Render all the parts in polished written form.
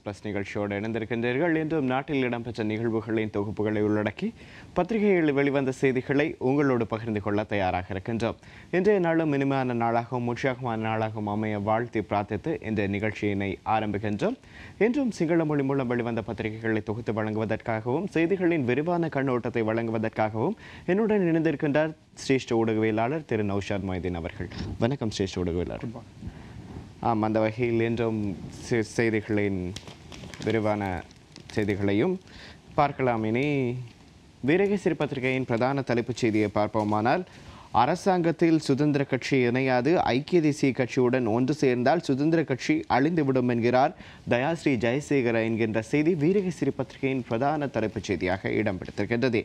Plus நிகழ்ச்சியோடு இணைந்திருக்கின்றீர்கள். இன்றும் நாட்டில் இடம்பெற்ற நிகழ்வுகளின் தொகுப்புகளை உள்ளடக்கி பத்திரிகைகளில் வெளிவந்த செய்திகளை உங்களோடு பகிர்ந்து கொள்ள தயாராக இருக்கின்றோம். இன்றைய நாளும் இனிமையான நாளாகவும் உற்சாகமான நாளாகவும் அமைய வாழ்த்தி பிரார்த்தித்து இந்த நிகழ்ச்சியினை ஆரம்பிக்கின்றோம். இன்றும் சிங்கள மொழி மூலம் வெளிவந்த பத்திரிகைகளை தொகுத்து வழங்குவதற்காகவும் செய்திகளின் விரிவான கண்ணோட்டத்தை வழங்குவதற்காகவும் என்னுடன் இணைந்திருக்கின்றார் சிரேஷ்ட ஊடகவியலாளர் திரு நௌஷாத் மொய்தீன் அவர்கள். வணக்கம் சிரேஷ்ட ஊடகவியலாளர். அந்த வகையில் இன்றும் செய்திகளின் விரிவான செய்திகளையும் பார்க்கலாம். இனி வீரகேசரி பத்திரிகையின் பிரதான தலைப்புச் செய்தியை பார்ப்போமானால், அரசாங்கத்தில் சுதந்திர கட்சி இணையாது, ஐக்கிய தேசிய கட்சியுடன் ஒன்று சேர்ந்தால் சுதந்திர கட்சி அழிந்துவிடும் என்கிறார் தயாஸ்ரீ ஜெயசேகர என்கின்ற செய்தி வீரகேசரி பத்திரிகையின் பிரதான தலைப்புச் செய்தியாக இடம்பெற்றிருக்கின்றது.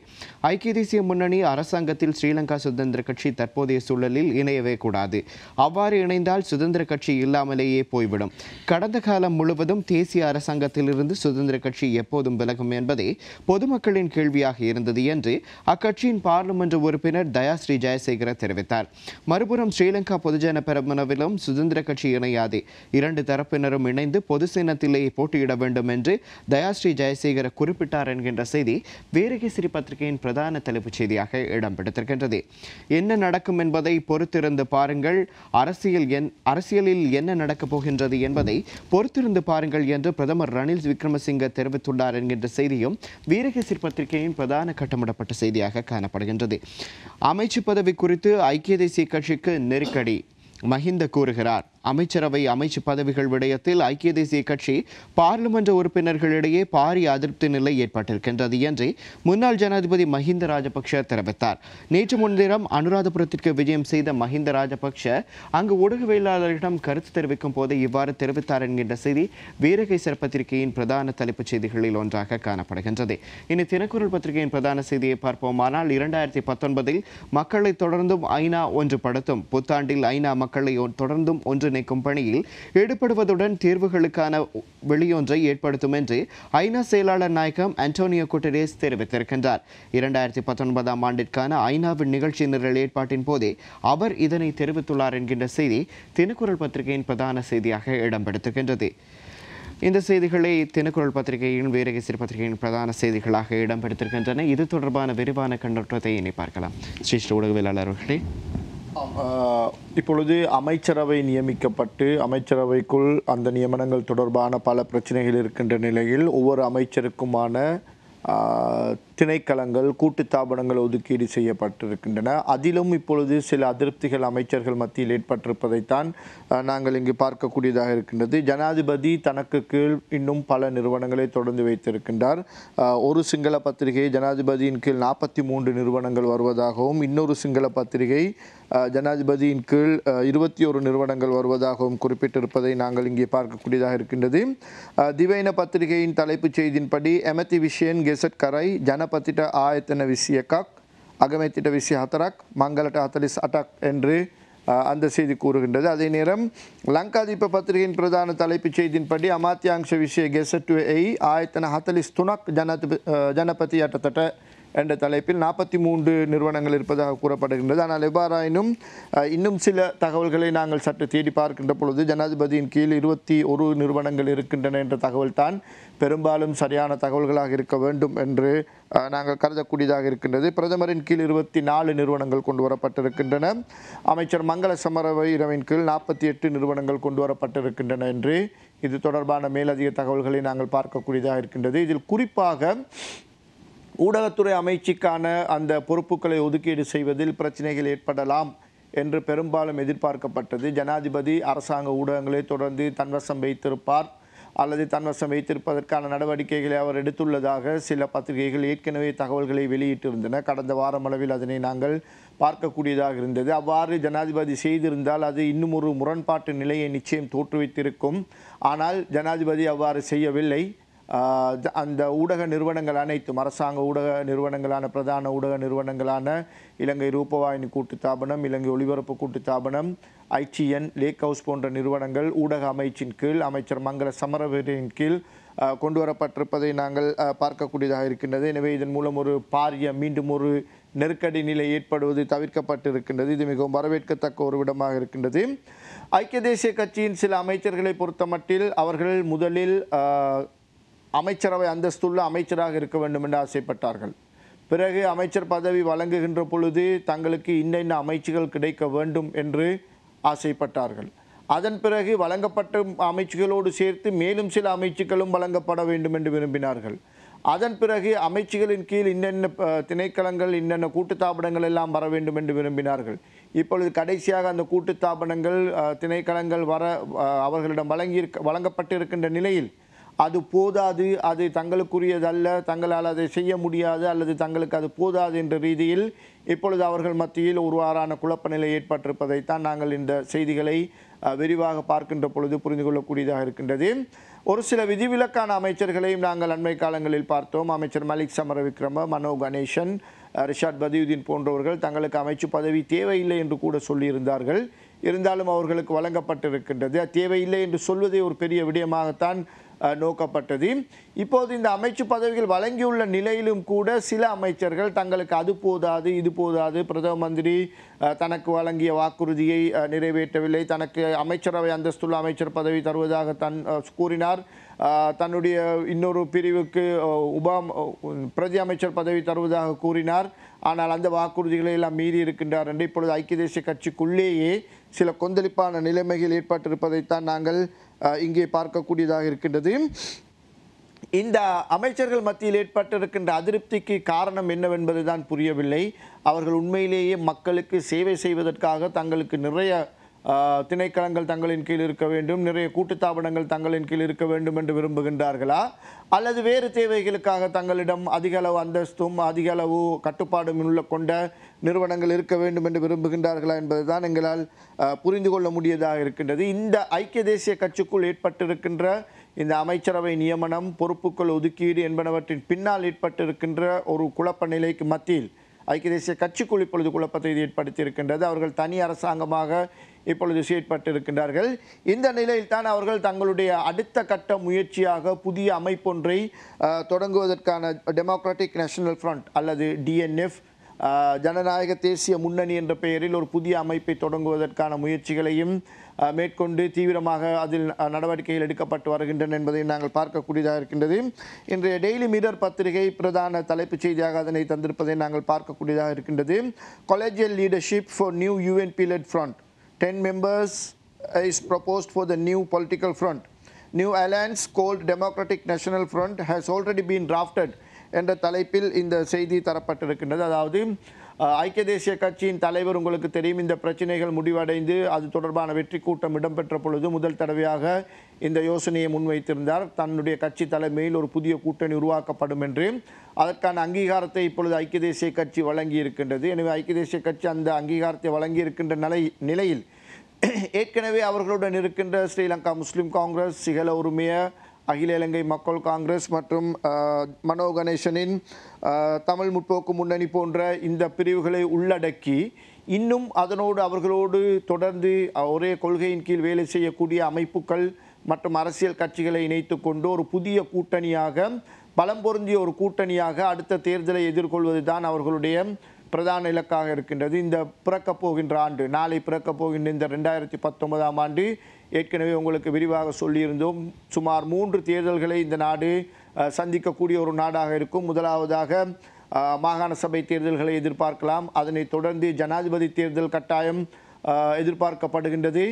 ஐக்கிய தேசிய முன்னணி அரசாங்கத்தில் ஸ்ரீலங்கா சுதந்திர கட்சி தற்போதைய சூழலில் இணையவே கூடாது. அவ்வாறு இணைந்தால் சுதந்திர கட்சி இல்லாமலேயே போய்விடும். கடந்த காலம் முழுவதும் தேசிய அரசாங்கத்திலிருந்து சுதந்திர கட்சி எப்போதும் விலகும் என்பதே பொதுமக்களின் கேள்வியாக இருந்தது என்று அக்கட்சியின் பாராளுமன்ற உறுப்பினர் தயாஸ்ரீ ஜெயசேகர தெரிவித்தார். மறுபுறம் ஸ்ரீலங்கா பொதுஜன பெரமுனவிலும் சுதந்திர கட்சி இணையாது, இரண்டு தரப்பினரும் இணைந்து பொது சின்னத்திலேயே போட்டியிட வேண்டும் என்று தயாஸ்ரீ ஜெயசேகர குறிப்பிட்டார் என்கின்ற செய்தி வீரகேசரி பத்திரிகையின் பிரதான தலைப்புச் செய்தியாக இடம்பெற்றிருக்கின்றது. என்ன நடக்கும் என்பதை பொறுத்திருந்து பாருங்கள், அரசியலில் என்ன நடக்கப் போகின்றது என்பதை பொறுத்திருந்து பாருங்கள் என்று பிரதமர் ரணில் விக்ரமசிங்க தெரிவித்துள்ளார் என்கின்ற செய்தியும் வீரகேசரி பத்திரிகையின் பிரதான கட்டமிடப்பட்ட செய்தியாக காணப்படுகின்றது. அமைச்சு பதவி குறித்து ஐக்கிய தேசிய கட்சிக்கு நெருக்கடி, மஹிந்த கூறுகிறார். அமைச்சரவை அமைச்சு பதவிகள் விடயத்தில் ஐக்கிய தேசிய கட்சி பாராளுமன்ற உறுப்பினர்களிடையே பாரிய அதிருப்தி நிலை ஏற்பட்டிருக்கின்றது என்று முன்னாள் ஜனாதிபதி மஹிந்த ராஜபக்ஷ தெரிவித்தார். நேற்று முன்தினம் அனுராதபுரத்திற்கு விஜயம் செய்த மஹிந்த ராஜபக்ஷ அங்கு ஊடகவியலாளர்களிடம் கருத்து தெரிவிக்கும் போது இவ்வாறு தெரிவித்தார் என்கின்ற செய்தி வீரகேசரி பத்திரிகையின் பிரதான தலைப்புச் செய்திகளில் ஒன்றாக காணப்படுகின்றது. இனி தினக்குரல் பத்திரிகையின் பிரதான செய்தியை பார்ப்போமானால், 2019 மக்களை தொடர்ந்தும் ஐநா ஒன்றுபடுத்தும், புத்தாண்டில் ஐநா மக்களை தொடர்ந்தும் ஒன்றிணைக்கும் பணியில் ஈடுபடுவதுடன் தீர்வுகளுக்கான வெளியொன்றை ஏற்படுத்தும் என்று ஐநா செயலாளர் நாயகம் அன்டோனியோ குட்டரேஸ் தெரிவித்திருக்கின்றார். 2019 ஆண்டிற்கான ஐநாவின் நிகழ்ச்சி நிரல் ஏற்பாட்டின் போதே அவர் இதனை தெரிவித்துள்ளார் என்கின்ற செய்தி தினக்குரல் பத்திரிகையின் பிரதான செய்தியாக இடம்பெடுத்திருக்கின்றது. இந்த செய்திகளை தினக்குரல் பத்திரிகையின் வீரகேசரி பத்திரிகையின் பிரதான செய்திகளாக இடம்பெடுத்திருக்கின்றன. இது தொடர்பான விரிவான கண்ணோட்டத்தை இனி பார்க்கலாம். சிரேஷ்ட ஊடகவியலாளர் அவர்களே, இப்பொழுது அமைச்சரவை நியமிக்கப்பட்டு அமைச்சரவைக்குள் அந்த நியமனங்கள் தொடர்பான பல பிரச்சனைகள் இருக்கின்ற நிலையில் ஒவ்வொரு அமைச்சருக்குமான திணைக்களங்கள் கூட்டுத்தாபனங்கள் ஒதுக்கீடு செய்யப்பட்டிருக்கின்றன. அதிலும் இப்பொழுது சில அதிருப்திகள் அமைச்சர்கள் மத்தியில் ஏற்பட்டிருப்பதைத்தான் நாங்கள் இங்கு பார்க்கக்கூடியதாக இருக்கின்றது. ஜனாதிபதி தனக்கு கீழ் இன்னும் பல நிறுவனங்களை தொடர்ந்து வைத்திருக்கின்றார். ஒரு சிங்கள பத்திரிகை ஜனாதிபதியின் கீழ் 43 நிறுவனங்கள் வருவதாகவும், இன்னொரு சிங்கள பத்திரிகை ஜனாதிபதியின் கீழ் 21 நிறுவனங்கள் வருவதாகவும் குறிப்பிட்டிருப்பதை நாங்கள் இங்கே பார்க்கக்கூடியதாக இருக்கின்றது. திவைன பத்திரிகையின் தலைப்புச் செய்தியின்படி எமதி விஷயன் கெசட் கரை ஜனபதிට ආයතන 21ක් අගමැතිට 24ක් මංගලට 48ක් என்று அந்த செய்தி கூறுகின்றது. அதே நேரம் லங்காதீப பத்திரிகையின் பிரதான தலைப்புச் செய்தியின்படி அமாத்தியாங்ஷ விஷய கெசட்டுවේ එයි ආයතන 43ක් ஜனபதி යටතට என்ற தலைப்பில் 43 நிறுவனங்கள் இருப்பதாக கூறப்படுகின்றது. ஆனால் எவ்வாறாயினும் இன்னும் சில தகவல்களை நாங்கள் சற்று தேடி பார்க்கின்ற பொழுது ஜனாதிபதியின் கீழ் 21 நிறுவனங்கள் இருக்கின்றன என்ற தகவல் தான் பெரும்பாலும் சரியான தகவல்களாக இருக்க வேண்டும் என்று நாங்கள் கருதக்கூடியதாக இருக்கின்றது. பிரதமரின் கீழ் 24 நிறுவனங்கள் கொண்டு வரப்பட்டிருக்கின்றன. அமைச்சர் மங்கள சமரவீரவின் கீழ் 48 நிறுவனங்கள் கொண்டு வரப்பட்டிருக்கின்றன என்று இது தொடர்பான மேலதிக தகவல்களை நாங்கள் பார்க்கக்கூடியதாக இருக்கின்றது. இதில் குறிப்பாக ஊடகத்துறை அமைச்சுக்கான அந்த பொறுப்புகளை ஒதுக்கீடு செய்வதில் பிரச்சனைகள் ஏற்படலாம் என்று பெரும்பாலும் எதிர்பார்க்கப்பட்டது. ஜனாதிபதி அரசாங்க ஊடகங்களை தொடர்ந்து தன்வசம் வைத்திருப்பார் அல்லது தன்வசம் வைத்திருப்பதற்கான நடவடிக்கைகளை அவர் எடுத்துள்ளதாக சில பத்திரிகைகள் ஏற்கனவே தகவல்களை வெளியிட்டிருந்தன. கடந்த வாரமளவில் அதனை நாங்கள் பார்க்கக்கூடியதாக இருந்தது. அவ்வாறு ஜனாதிபதி செய்திருந்தால் அது இன்னும் ஒரு முரண்பாட்டு நிலையை நிச்சயம் தோற்றுவித்திருக்கும். ஆனால் ஜனாதிபதி அவ்வாறு செய்யவில்லை. அந்த ஊடக நிறுவனங்கள் அனைத்தும் அரசாங்க ஊடக நிறுவனங்களான பிரதான ஊடக நிறுவனங்களான இலங்கை ரூபவாயினி கூட்டுத்தாபனம், இலங்கை ஒளிபரப்பு கூட்டுத்தாபனம், ITN, லேக் ஹவுஸ் போன்ற நிறுவனங்கள் ஊடக அமைச்சின் கீழ் அமைச்சர் மங்கள சமரவீரவின் கீழ் கொண்டு வரப்பட்டிருப்பதை நாங்கள் பார்க்கக்கூடியதாக இருக்கின்றது. எனவே இதன் மூலம் ஒரு பாரிய மீண்டும் ஒரு நெருக்கடி நிலை ஏற்படுவது தவிர்க்கப்பட்டிருக்கின்றது. இது மிகவும் வரவேற்கத்தக்க ஒரு விடமாக இருக்கின்றது. ஐக்கிய தேசிய கட்சியின் சில அமைச்சர்களை பொறுத்தமட்டில் அவர்கள் முதலில் அமைச்சரவை அந்தஸ்துள்ள அமைச்சராக இருக்க வேண்டும் என்று ஆசைப்பட்டார்கள். பிறகு அமைச்சர் பதவி வழங்குகின்ற பொழுது தங்களுக்கு இன்ன அமைச்சுகள் கிடைக்க வேண்டும் என்று ஆசைப்பட்டார்கள். அதன் பிறகு வழங்கப்பட்ட அமைச்சுகளோடு சேர்த்து மேலும் சில அமைச்சுக்களும் வழங்கப்பட வேண்டும் என்று விரும்பினார்கள். அதன் பிறகு அமைச்சுகளின் கீழ் இன்னென்ன திணைக்களங்கள் இன்னென்ன கூட்டுத்தாபனங்கள் எல்லாம் வர வேண்டும் என்று விரும்பினார்கள். இப்பொழுது கடைசியாக அந்த கூட்டுத்தாபனங்கள் திணைக்களங்கள் அவர்களிடம் வழங்கப்பட்டிருக்கின்ற நிலையில் அது போதாது, அது தங்களுக்குரியதல்ல, தங்களால் அதை செய்ய முடியாது அல்லது தங்களுக்கு அது போதாது என்ற ரீதியில் இப்பொழுது அவர்கள் மத்தியில் ஒருவாறான குழப்ப நிலை ஏற்பட்டிருப்பதைத்தான் நாங்கள் இந்த செய்திகளை விரிவாக பார்க்கின்ற பொழுது புரிந்து கொள்ளக்கூடியதாக இருக்கின்றது. ஒரு சில விதிவிலக்கான அமைச்சர்களையும் நாங்கள் அண்மை காலங்களில் பார்த்தோம். அமைச்சர் மலிக் சமரவிக்ரம, மனோ கணேசன், ரிஷாட் பதியுதீன் போன்றவர்கள் தங்களுக்கு அமைச்சு பதவி தேவையில்லை என்று கூட சொல்லியிருந்தார்கள். இருந்தாலும் அவர்களுக்கு வழங்கப்பட்டிருக்கின்றது. தேவையில்லை என்று சொல்வதே ஒரு பெரிய விடயமாகத்தான் நோக்கப்பட்டது. இப்போது இந்த அமைச்சு பதவிகள் வழங்கியுள்ள நிலையிலும் கூட சில அமைச்சர்கள் தங்களுக்கு அது போதாது, இது போதாது, பிரதம மந்திரி தனக்கு வழங்கிய வாக்குறுதியை நிறைவேற்றவில்லை, தனக்கு அமைச்சரவை அந்தஸ்துள்ள அமைச்சர் பதவி தருவதாக கூறினார், தன்னுடைய இன்னொரு பிரிவுக்கு பிரதி அமைச்சர் பதவி தருவதாக கூறினார், ஆனால் அந்த வாக்குறுதிகளை எல்லாம் மீறி இருக்கின்றார் என்று இப்பொழுது ஐக்கிய தேசிய கட்சிக்குள்ளேயே சில கொந்தளிப்பான நிலைமைகள் ஏற்பட்டிருப்பதைத்தான் நாங்கள் இங்கே பார்க்கக்கூடியதாக இருக்கின்றது. இந்த அமைச்சர்கள் மத்தியில் ஏற்பட்டிருக்கின்ற அதிருப்திக்கு காரணம் என்னவென்பதுதான் புரியவில்லை. அவர்கள் உண்மையிலேயே மக்களுக்கு சேவை செய்வதற்காக தங்களுக்கு நிறைய திணைக்களங்கள் தங்களின் கீழ் இருக்க வேண்டும், நிறைய கூட்டுத்தாபனங்கள் தங்களின் கீழ் இருக்க வேண்டும் என்று விரும்புகின்றார்களா, அல்லது வேறு தேவைகளுக்காக தங்களிடம் அதிக அளவு அந்தஸ்தும் அதிக அளவு கட்டுப்பாடும் கொண்ட நிறுவனங்கள் இருக்க வேண்டும் என்று விரும்புகின்றார்களா என்பதுதான் எங்களால் புரிந்து கொள்ள முடியதாக இருக்கின்றது. இந்த ஐக்கிய தேசிய கட்சிக்குள் ஏற்பட்டிருக்கின்ற இந்த அமைச்சரவை நியமனம், பொறுப்புகள் ஒதுக்கீடு என்பனவற்றின் பின்னால் ஏற்பட்டிருக்கின்ற ஒரு குழப்ப நிலைக்கு மத்தியில் ஐக்கிய தேசிய கட்சிக்குள் இப்பொழுது குழப்பத்தை ஏற்படுத்தி இருக்கின்றது. அவர்கள் தனி அரசாங்கமாக இப்பொழுது செயற்பட்டிருக்கின்றார்கள். இந்த நிலையில் தான் அவர்கள் தங்களுடைய அடுத்த கட்ட முயற்சியாக புதிய அமைப்பொன்றை தொடங்குவதற்கான டெமோக்ராட்டிக் நேஷனல் ஃப்ரண்ட் அல்லது டிஎன்எஃப், ஜனநாயக தேசிய முன்னணி என்ற பெயரில் ஒரு புதிய அமைப்பை தொடங்குவதற்கான முயற்சிகளையும் மேற்கொண்டு தீவிரமாக அதில் நடவடிக்கைகள் எடுக்கப்பட்டு வருகின்றன என்பதை நாங்கள் பார்க்கக்கூடியதாக இருக்கின்றது. இன்றைய டெய்லி மிரர் பத்திரிகை பிரதான தலைப்புச் செய்தியாக அதனை தந்திருப்பதை நாங்கள் பார்க்கக்கூடியதாக இருக்கின்றது. Collegial leadership for new UNP-led front. 10 members is proposed for the new political front. New alliance called Democratic National Front has already been drafted என்ற தலைப்பில் இந்த செய்தி தரப்பட்டிருக்கின்றது. அதாவது ஐக்கிய தேசிய கட்சியின் தலைவர், உங்களுக்கு தெரியும், இந்த பிரச்சனைகள் முடிவடைந்து அது தொடர்பான வெற்றி கூட்டம் இடம்பெற்ற பொழுது முதல் தடவையாக இந்த யோசனையை முன்வைத்திருந்தார். தன்னுடைய கட்சி தலைமையில் ஒரு புதிய கூட்டணி உருவாக்கப்படும் என்று. அதற்கான அங்கீகாரத்தை இப்பொழுது ஐக்கிய தேசிய கட்சி வழங்கி இருக்கின்றது. எனவே ஐக்கிய தேசிய கட்சி அந்த அங்கீகாரத்தை வழங்கி இருக்கின்ற நிலையில் ஏற்கனவே அவர்களுடன் இருக்கின்ற ஸ்ரீலங்கா முஸ்லிம் காங்கிரஸ், சிங்கள உரிமைய, அகில இலங்கை மக்கள் காங்கிரஸ் மற்றும் மனோ கணேசனின் தமிழ் முற்போக்கு முன்னணி போன்ற இந்த பிரிவுகளை உள்ளடக்கி இன்னும் அதனோடு அவர்களோடு தொடர்ந்து ஒரே கொள்கையின் கீழ் வேலை செய்யக்கூடிய அமைப்புகள் மற்றும் அரசியல் கட்சிகளை இணைத்து கொண்டு ஒரு புதிய கூட்டணியாக, பலம் பொருந்திய ஒரு கூட்டணியாக அடுத்த தேர்தலை எதிர்கொள்வது தான் அவர்களுடைய பிரதான இலக்காக இருக்கின்றது. இந்த பிறக்கப் போகின்ற ஆண்டு, நாளை பிறக்கப் போகின்ற இந்த 2019ஆம் ஆண்டு ஏற்கனவே உங்களுக்கு விரிவாக சொல்லியிருந்தோம். சுமார் 3 தேர்தல்களை இந்த நாடு சந்திக்கக்கூடிய ஒரு நாடாக இருக்கும். முதலாவதாக மாகாண சபை தேர்தல்களை எதிர்பார்க்கலாம். அதனைத் தொடர்ந்து ஜனாதிபதி தேர்தல் கட்டாயம் எதிர்பார்க்கப்படுகின்றது.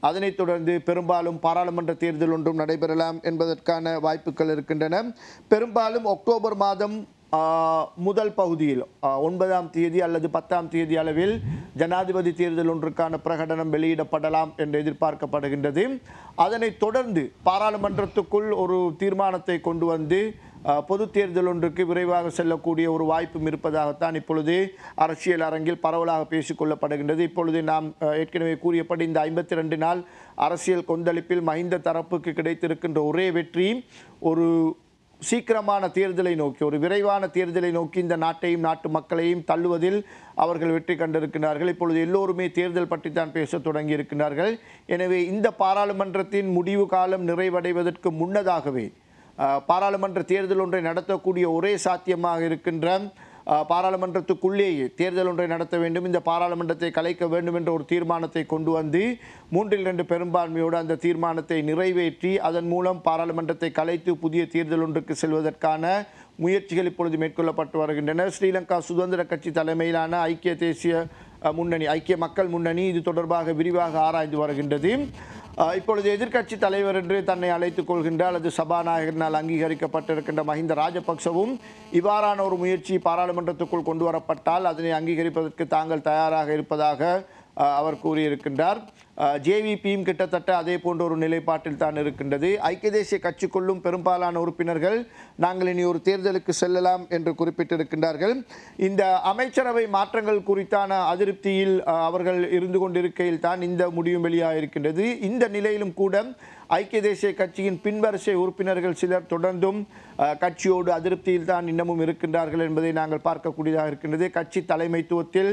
அதனைத் தொடர்ந்து பெரும்பாலும் பாராளுமன்ற தேர்தல் ஒன்றும் நடைபெறலாம் என்பதற்கான வாய்ப்புகள் இருக்கின்றன. பெரும்பாலும் அக்டோபர் மாதம் முதல் பகுதியில் 9ஆம் தேதி அல்லது 10ஆம் தேதி அளவில் ஜனாதிபதி தேர்தல் ஒன்றுக்கான பிரகடனம் வெளியிடப்படலாம் என்று எதிர்பார்க்கப்படுகின்றது. அதனைத் தொடர்ந்து பாராளுமன்றத்துக்குள் ஒரு தீர்மானத்தை கொண்டு வந்து பொது தேர்தல் ஒன்றுக்கு விரைவாக செல்லக்கூடிய ஒரு வாய்ப்பும் இருப்பதாகத்தான் இப்பொழுது அரசியல் அரங்கில் பரவலாக பேசிக்கொள்ளப்படுகின்றது. இப்பொழுது நாம் ஏற்கனவே கூறியபடி இந்த 52 நாள் அரசியல் கொந்தளிப்பில் மஹிந்த தரப்புக்கு கிடைத்திருக்கின்ற ஒரே வெற்றி ஒரு சீக்கிரமான தேர்தலை நோக்கி, ஒரு விரைவான தேர்தலை நோக்கி இந்த நாட்டையும் நாட்டு மக்களையும் தள்ளுவதில் அவர்கள் வெற்றி கண்டிருக்கிறார்கள். இப்பொழுது எல்லோருமே தேர்தல் பற்றி தான் பேச தொடங்கி இருக்கிறார்கள். எனவே இந்த பாராளுமன்றத்தின் முடிவு காலம் நிறைவடைவதற்கு முன்னதாகவே பாராளுமன்ற தேர்தல் ஒன்றை நடத்தக்கூடிய ஒரே சாத்தியமாக இருக்கின்ற பாராளுமன்றத்துக்குள்ளேயே தேர்தல் ஒன்றை நடத்த வேண்டும், இந்த பாராளுமன்றத்தை கலைக்க வேண்டும் என்ற ஒரு தீர்மானத்தை கொண்டு வந்து 3/2 பெரும்பான்மையோடு அந்த தீர்மானத்தை நிறைவேற்றி அதன் மூலம் பாராளுமன்றத்தை கலைத்து புதிய தேர்தல் ஒன்றுக்கு செல்வதற்கான முயற்சிகள் இப்பொழுது மேற்கொள்ளப்பட்டு வருகின்றன. ஸ்ரீலங்கா சுதந்திர கட்சி தலைமையிலான ஐக்கிய தேசிய முன்னணி, ஐக்கிய மக்கள் முன்னணி இது தொடர்பாக விரிவாக ஆராய்ந்து வருகின்றது. இப்பொழுது எதிர்க்கட்சி தலைவர் என்று தன்னை அழைத்துக் கொள்கின்ற அல்லது சபாநாயகரினால் அங்கீகரிக்கப்பட்டிருக்கின்ற மஹிந்த ராஜபக்சவும் இவ்வாறான ஒரு முயற்சி பாராளுமன்றத்துக்குள் கொண்டு வரப்பட்டால் அதனை அங்கீகரிப்பதற்கு தாங்கள் தயாராக இருப்பதாக அவர் கூறியிருக்கின்றார். ஜேவிபியும் கிட்டத்தட்ட அதே போன்ற ஒரு நிலைப்பாட்டில் தான் இருக்கின்றது. ஐக்கிய தேசிய கட்சிக்குள்ளும் பெரும்பாலான உறுப்பினர்கள் நாங்கள் இனி ஒரு தேர்தலுக்கு செல்லலாம் என்று குறிப்பிட்டிருக்கின்றார்கள். இந்த அமைச்சரவை மாற்றங்கள் குறித்தான அதிருப்தியில் அவர்கள் இருந்து கொண்டிருக்கையில் தான் இந்த முடிவும் வெளியாகிருக்கின்றது. இந்த நிலையிலும் கூட ஐக்கிய தேசிய கட்சியின் பின்வரிசை உறுப்பினர்கள் சிலர் தொடர்ந்தும் கட்சியோடு அதிருப்தியில் தான் இன்னமும் இருக்கின்றார்கள் என்பதை நாங்கள் பார்க்கக்கூடியதாக இருக்கின்றது. கட்சி தலைமைத்துவத்தில்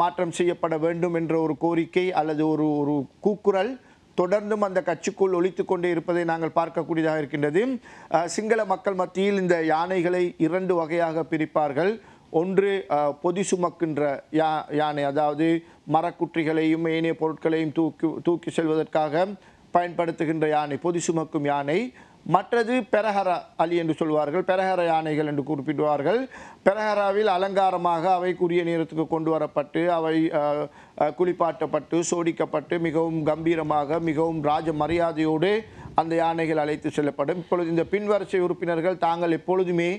மாற்றம் செய்யப்பட வேண்டும் என்ற ஒரு கோரிக்கை அல்லது ஒரு கூக்குரல் தொடர்ந்தும் அந்த கட்சிக்குள் ஒலித்து கொண்டே இருப்பதை நாங்கள் பார்க்கக்கூடியதாக இருக்கின்றது. சிங்கள மக்கள் மத்தியில் இந்த யானைகளை 2 வகையாக பிரிப்பார்கள். ஒன்று பொதி சுமக்கின்ற யானை, அதாவது மரக்குற்றிகளையும் ஏனைய பொருட்களையும் தூக்கி செல்வதற்காக பயன்படுத்துகின்ற யானை, பொதி சுமக்கும் யானை. மற்றது பெரஹர அலி என்று சொல்வார்கள், பெரஹர யானைகள் என்று குறிப்பிடுவார்கள். பெரஹராவில் அலங்காரமாக அவைக்குரிய நேரத்துக்கு கொண்டு வரப்பட்டு அவை குளிப்பாட்டப்பட்டு சோடிக்கப்பட்டு மிகவும் கம்பீரமாக மிகவும் ராஜ மரியாதையோடு அந்த யானைகள் அழைத்து செல்லப்படும். இப்பொழுது இந்த பின்வரிசை உறுப்பினர்கள் தாங்கள் எப்பொழுதுமே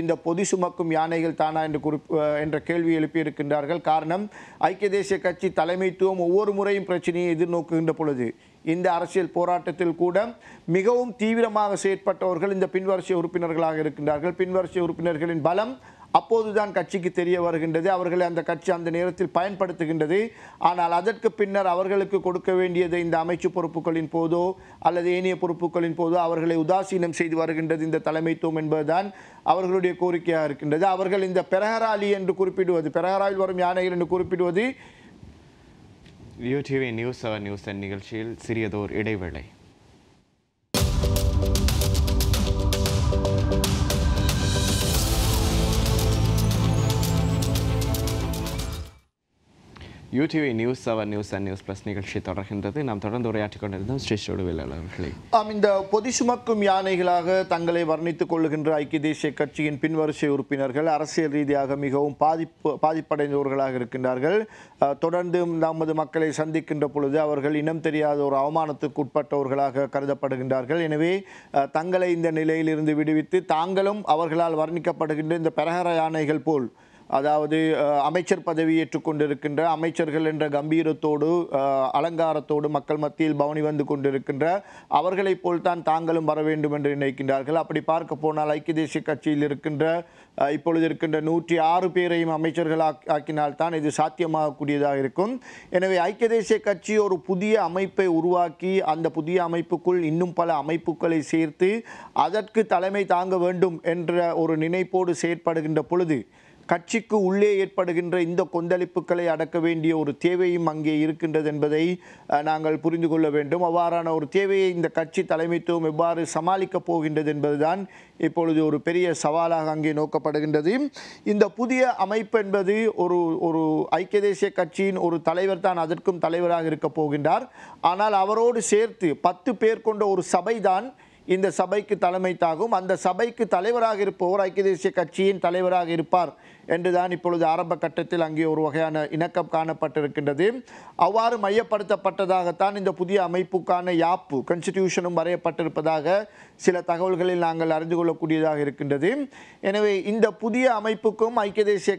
இந்த பொதி சுமக்கும் யானைகள் தானா என்ற கேள்வி எழுப்பியிருக்கின்றார்கள். காரணம், ஐக்கிய தேசிய கட்சி தலைமைத்துவம் ஒவ்வொரு முறையும் பிரச்சனையை எதிர்நோக்குகின்ற பொழுது இந்த அரசியல் போராட்டத்தில் கூட மிகவும் தீவிரமாக செயற்பட்டவர்கள் இந்த பின்வரிசை உறுப்பினர்களாக இருக்கின்றார்கள். பின்வரிசை உறுப்பினர்களின் பலம் அப்போதுதான் கட்சிக்கு தெரிய வருகின்றது. அவர்களை அந்த கட்சி அந்த நேரத்தில் பயன்படுத்துகின்றது. ஆனால் அதற்கு பின்னர் அவர்களுக்கு கொடுக்க வேண்டியதை இந்த அமைச்சு பொறுப்புகளின் போதோ அல்லது ஏனைய பொறுப்புகளின் போதோ அவர்களை உதாசீனம் செய்து வருகின்றது இந்த தலைமைத்துவம் என்பதுதான் அவர்களுடைய கோரிக்கையாக இருக்கின்றது. அவர்கள் இந்த பெரஹராலி என்று குறிப்பிடுவது, பெரஹராவில் வரும் யானைகள் என்று குறிப்பிடுவது யூடிவி நியூஸ் அவர் நியூஸ் நிகழ்ச்சியில் சிறியதோர் இடைவேளை. UTV news hour news and news plus நிகழ்ச்சி தொடர்கின்றது. நாம் தொடர்ந்து உரையாற்றிக் கொண்டிருந்தோம் ஸ்ரீஷோடு வேளாளர்களே. இந்த பொதி சுமக்கும் யானைகளாக தங்களை வர்ணித்துக் கொள்ளுகின்ற ஐக்கிய தேசிய கட்சியின் பின்வரிசை உறுப்பினர்கள் அரசியல் ரீதியாக மிகவும் பாதிப்படைந்தவர்களாக இருக்கின்றார்கள். தொடர்ந்து நமது மக்களை சந்திக்கின்ற பொழுது அவர்கள் இனம் தெரியாத ஒரு அவமானத்துக்கு உட்பட்டவர்களாக கருதப்படுகின்றார்கள். எனவே தங்களை இந்த நிலையிலிருந்து விடுவித்து தாங்களும் அவர்களால் வர்ணிக்கப்படுகின்ற இந்த பெரஹர யானைகள் போல், அதாவது அமைச்சர் பதவி ஏற்றுக்கொண்டிருக்கின்ற அமைச்சர்கள் என்ற கம்பீரத்தோடு அலங்காரத்தோடு மக்கள் மத்தியில் பவனி வந்து கொண்டிருக்கின்ற அவர்களைப் போல்தான் தாங்களும் வர வேண்டும் என்று நினைக்கின்றார்கள். அப்படி பார்க்க போனால் ஐக்கிய தேசிய கட்சியில் இருக்கின்ற இப்பொழுது இருக்கின்ற 106 பேரையும் அமைச்சர்கள் ஆக்கினால்தான் இது சாத்தியமாகக்கூடியதாக இருக்கும். எனவே ஐக்கிய தேசிய கட்சி ஒரு புதிய அமைப்பை உருவாக்கி அந்த புதிய அமைப்புக்குள் இன்னும் பல அமைப்புகளை சேர்த்து அதற்கு தலைமை தாங்க வேண்டும் என்ற ஒரு நினைப்போடு செயற்படுகின்ற பொழுது கட்சிக்கு உள்ளே ஏற்படுகின்ற இந்த கொந்தளிப்புகளை அடக்க வேண்டிய ஒரு தேவையும் அங்கே இருக்கின்றது என்பதை நாங்கள் புரிந்து கொள்ள வேண்டும். அவ்வாறான ஒரு தேவையை இந்த கட்சி தலைமைத்துவம் எவ்வாறு சமாளிக்கப் போகின்றது என்பதுதான் இப்பொழுது ஒரு பெரிய சவாலாக அங்கே நோக்கப்படுகின்றது. இந்த புதிய அமைப்பு என்பது ஒரு ஐக்கிய தேசிய கட்சியின் ஒரு தலைவர் தான் அதற்கும் தலைவராக இருக்க போகின்றார். ஆனால் அவரோடு சேர்த்து 10 பேர் கொண்ட ஒரு சபைதான் இந்த சபைக்கு தலைமை தாகும். அந்த சபைக்கு தலைவராக இருப்பவர் ஐக்கிய தேசிய கட்சியின் தலைவராக இருப்பார் என்றுதான் இப்பொழுது ஆரம்ப கட்டத்தில் அங்கே ஒரு வகையான இணக்கம் காணப்பட்டிருக்கின்றது. அவ்வாறு மையப்படுத்தப்பட்டதாகத்தான் இந்த புதிய அமைப்புக்கான யாப்பு கான்ஸ்டிடியூஷனும் வரையப்பட்டிருப்பதாக சில தகவல்களில் நாங்கள் அறிந்து கொள்ளக்கூடியதாக இருக்கின்றது. எனவே இந்த புதிய அமைப்புக்கும் ஐக்கிய தேசிய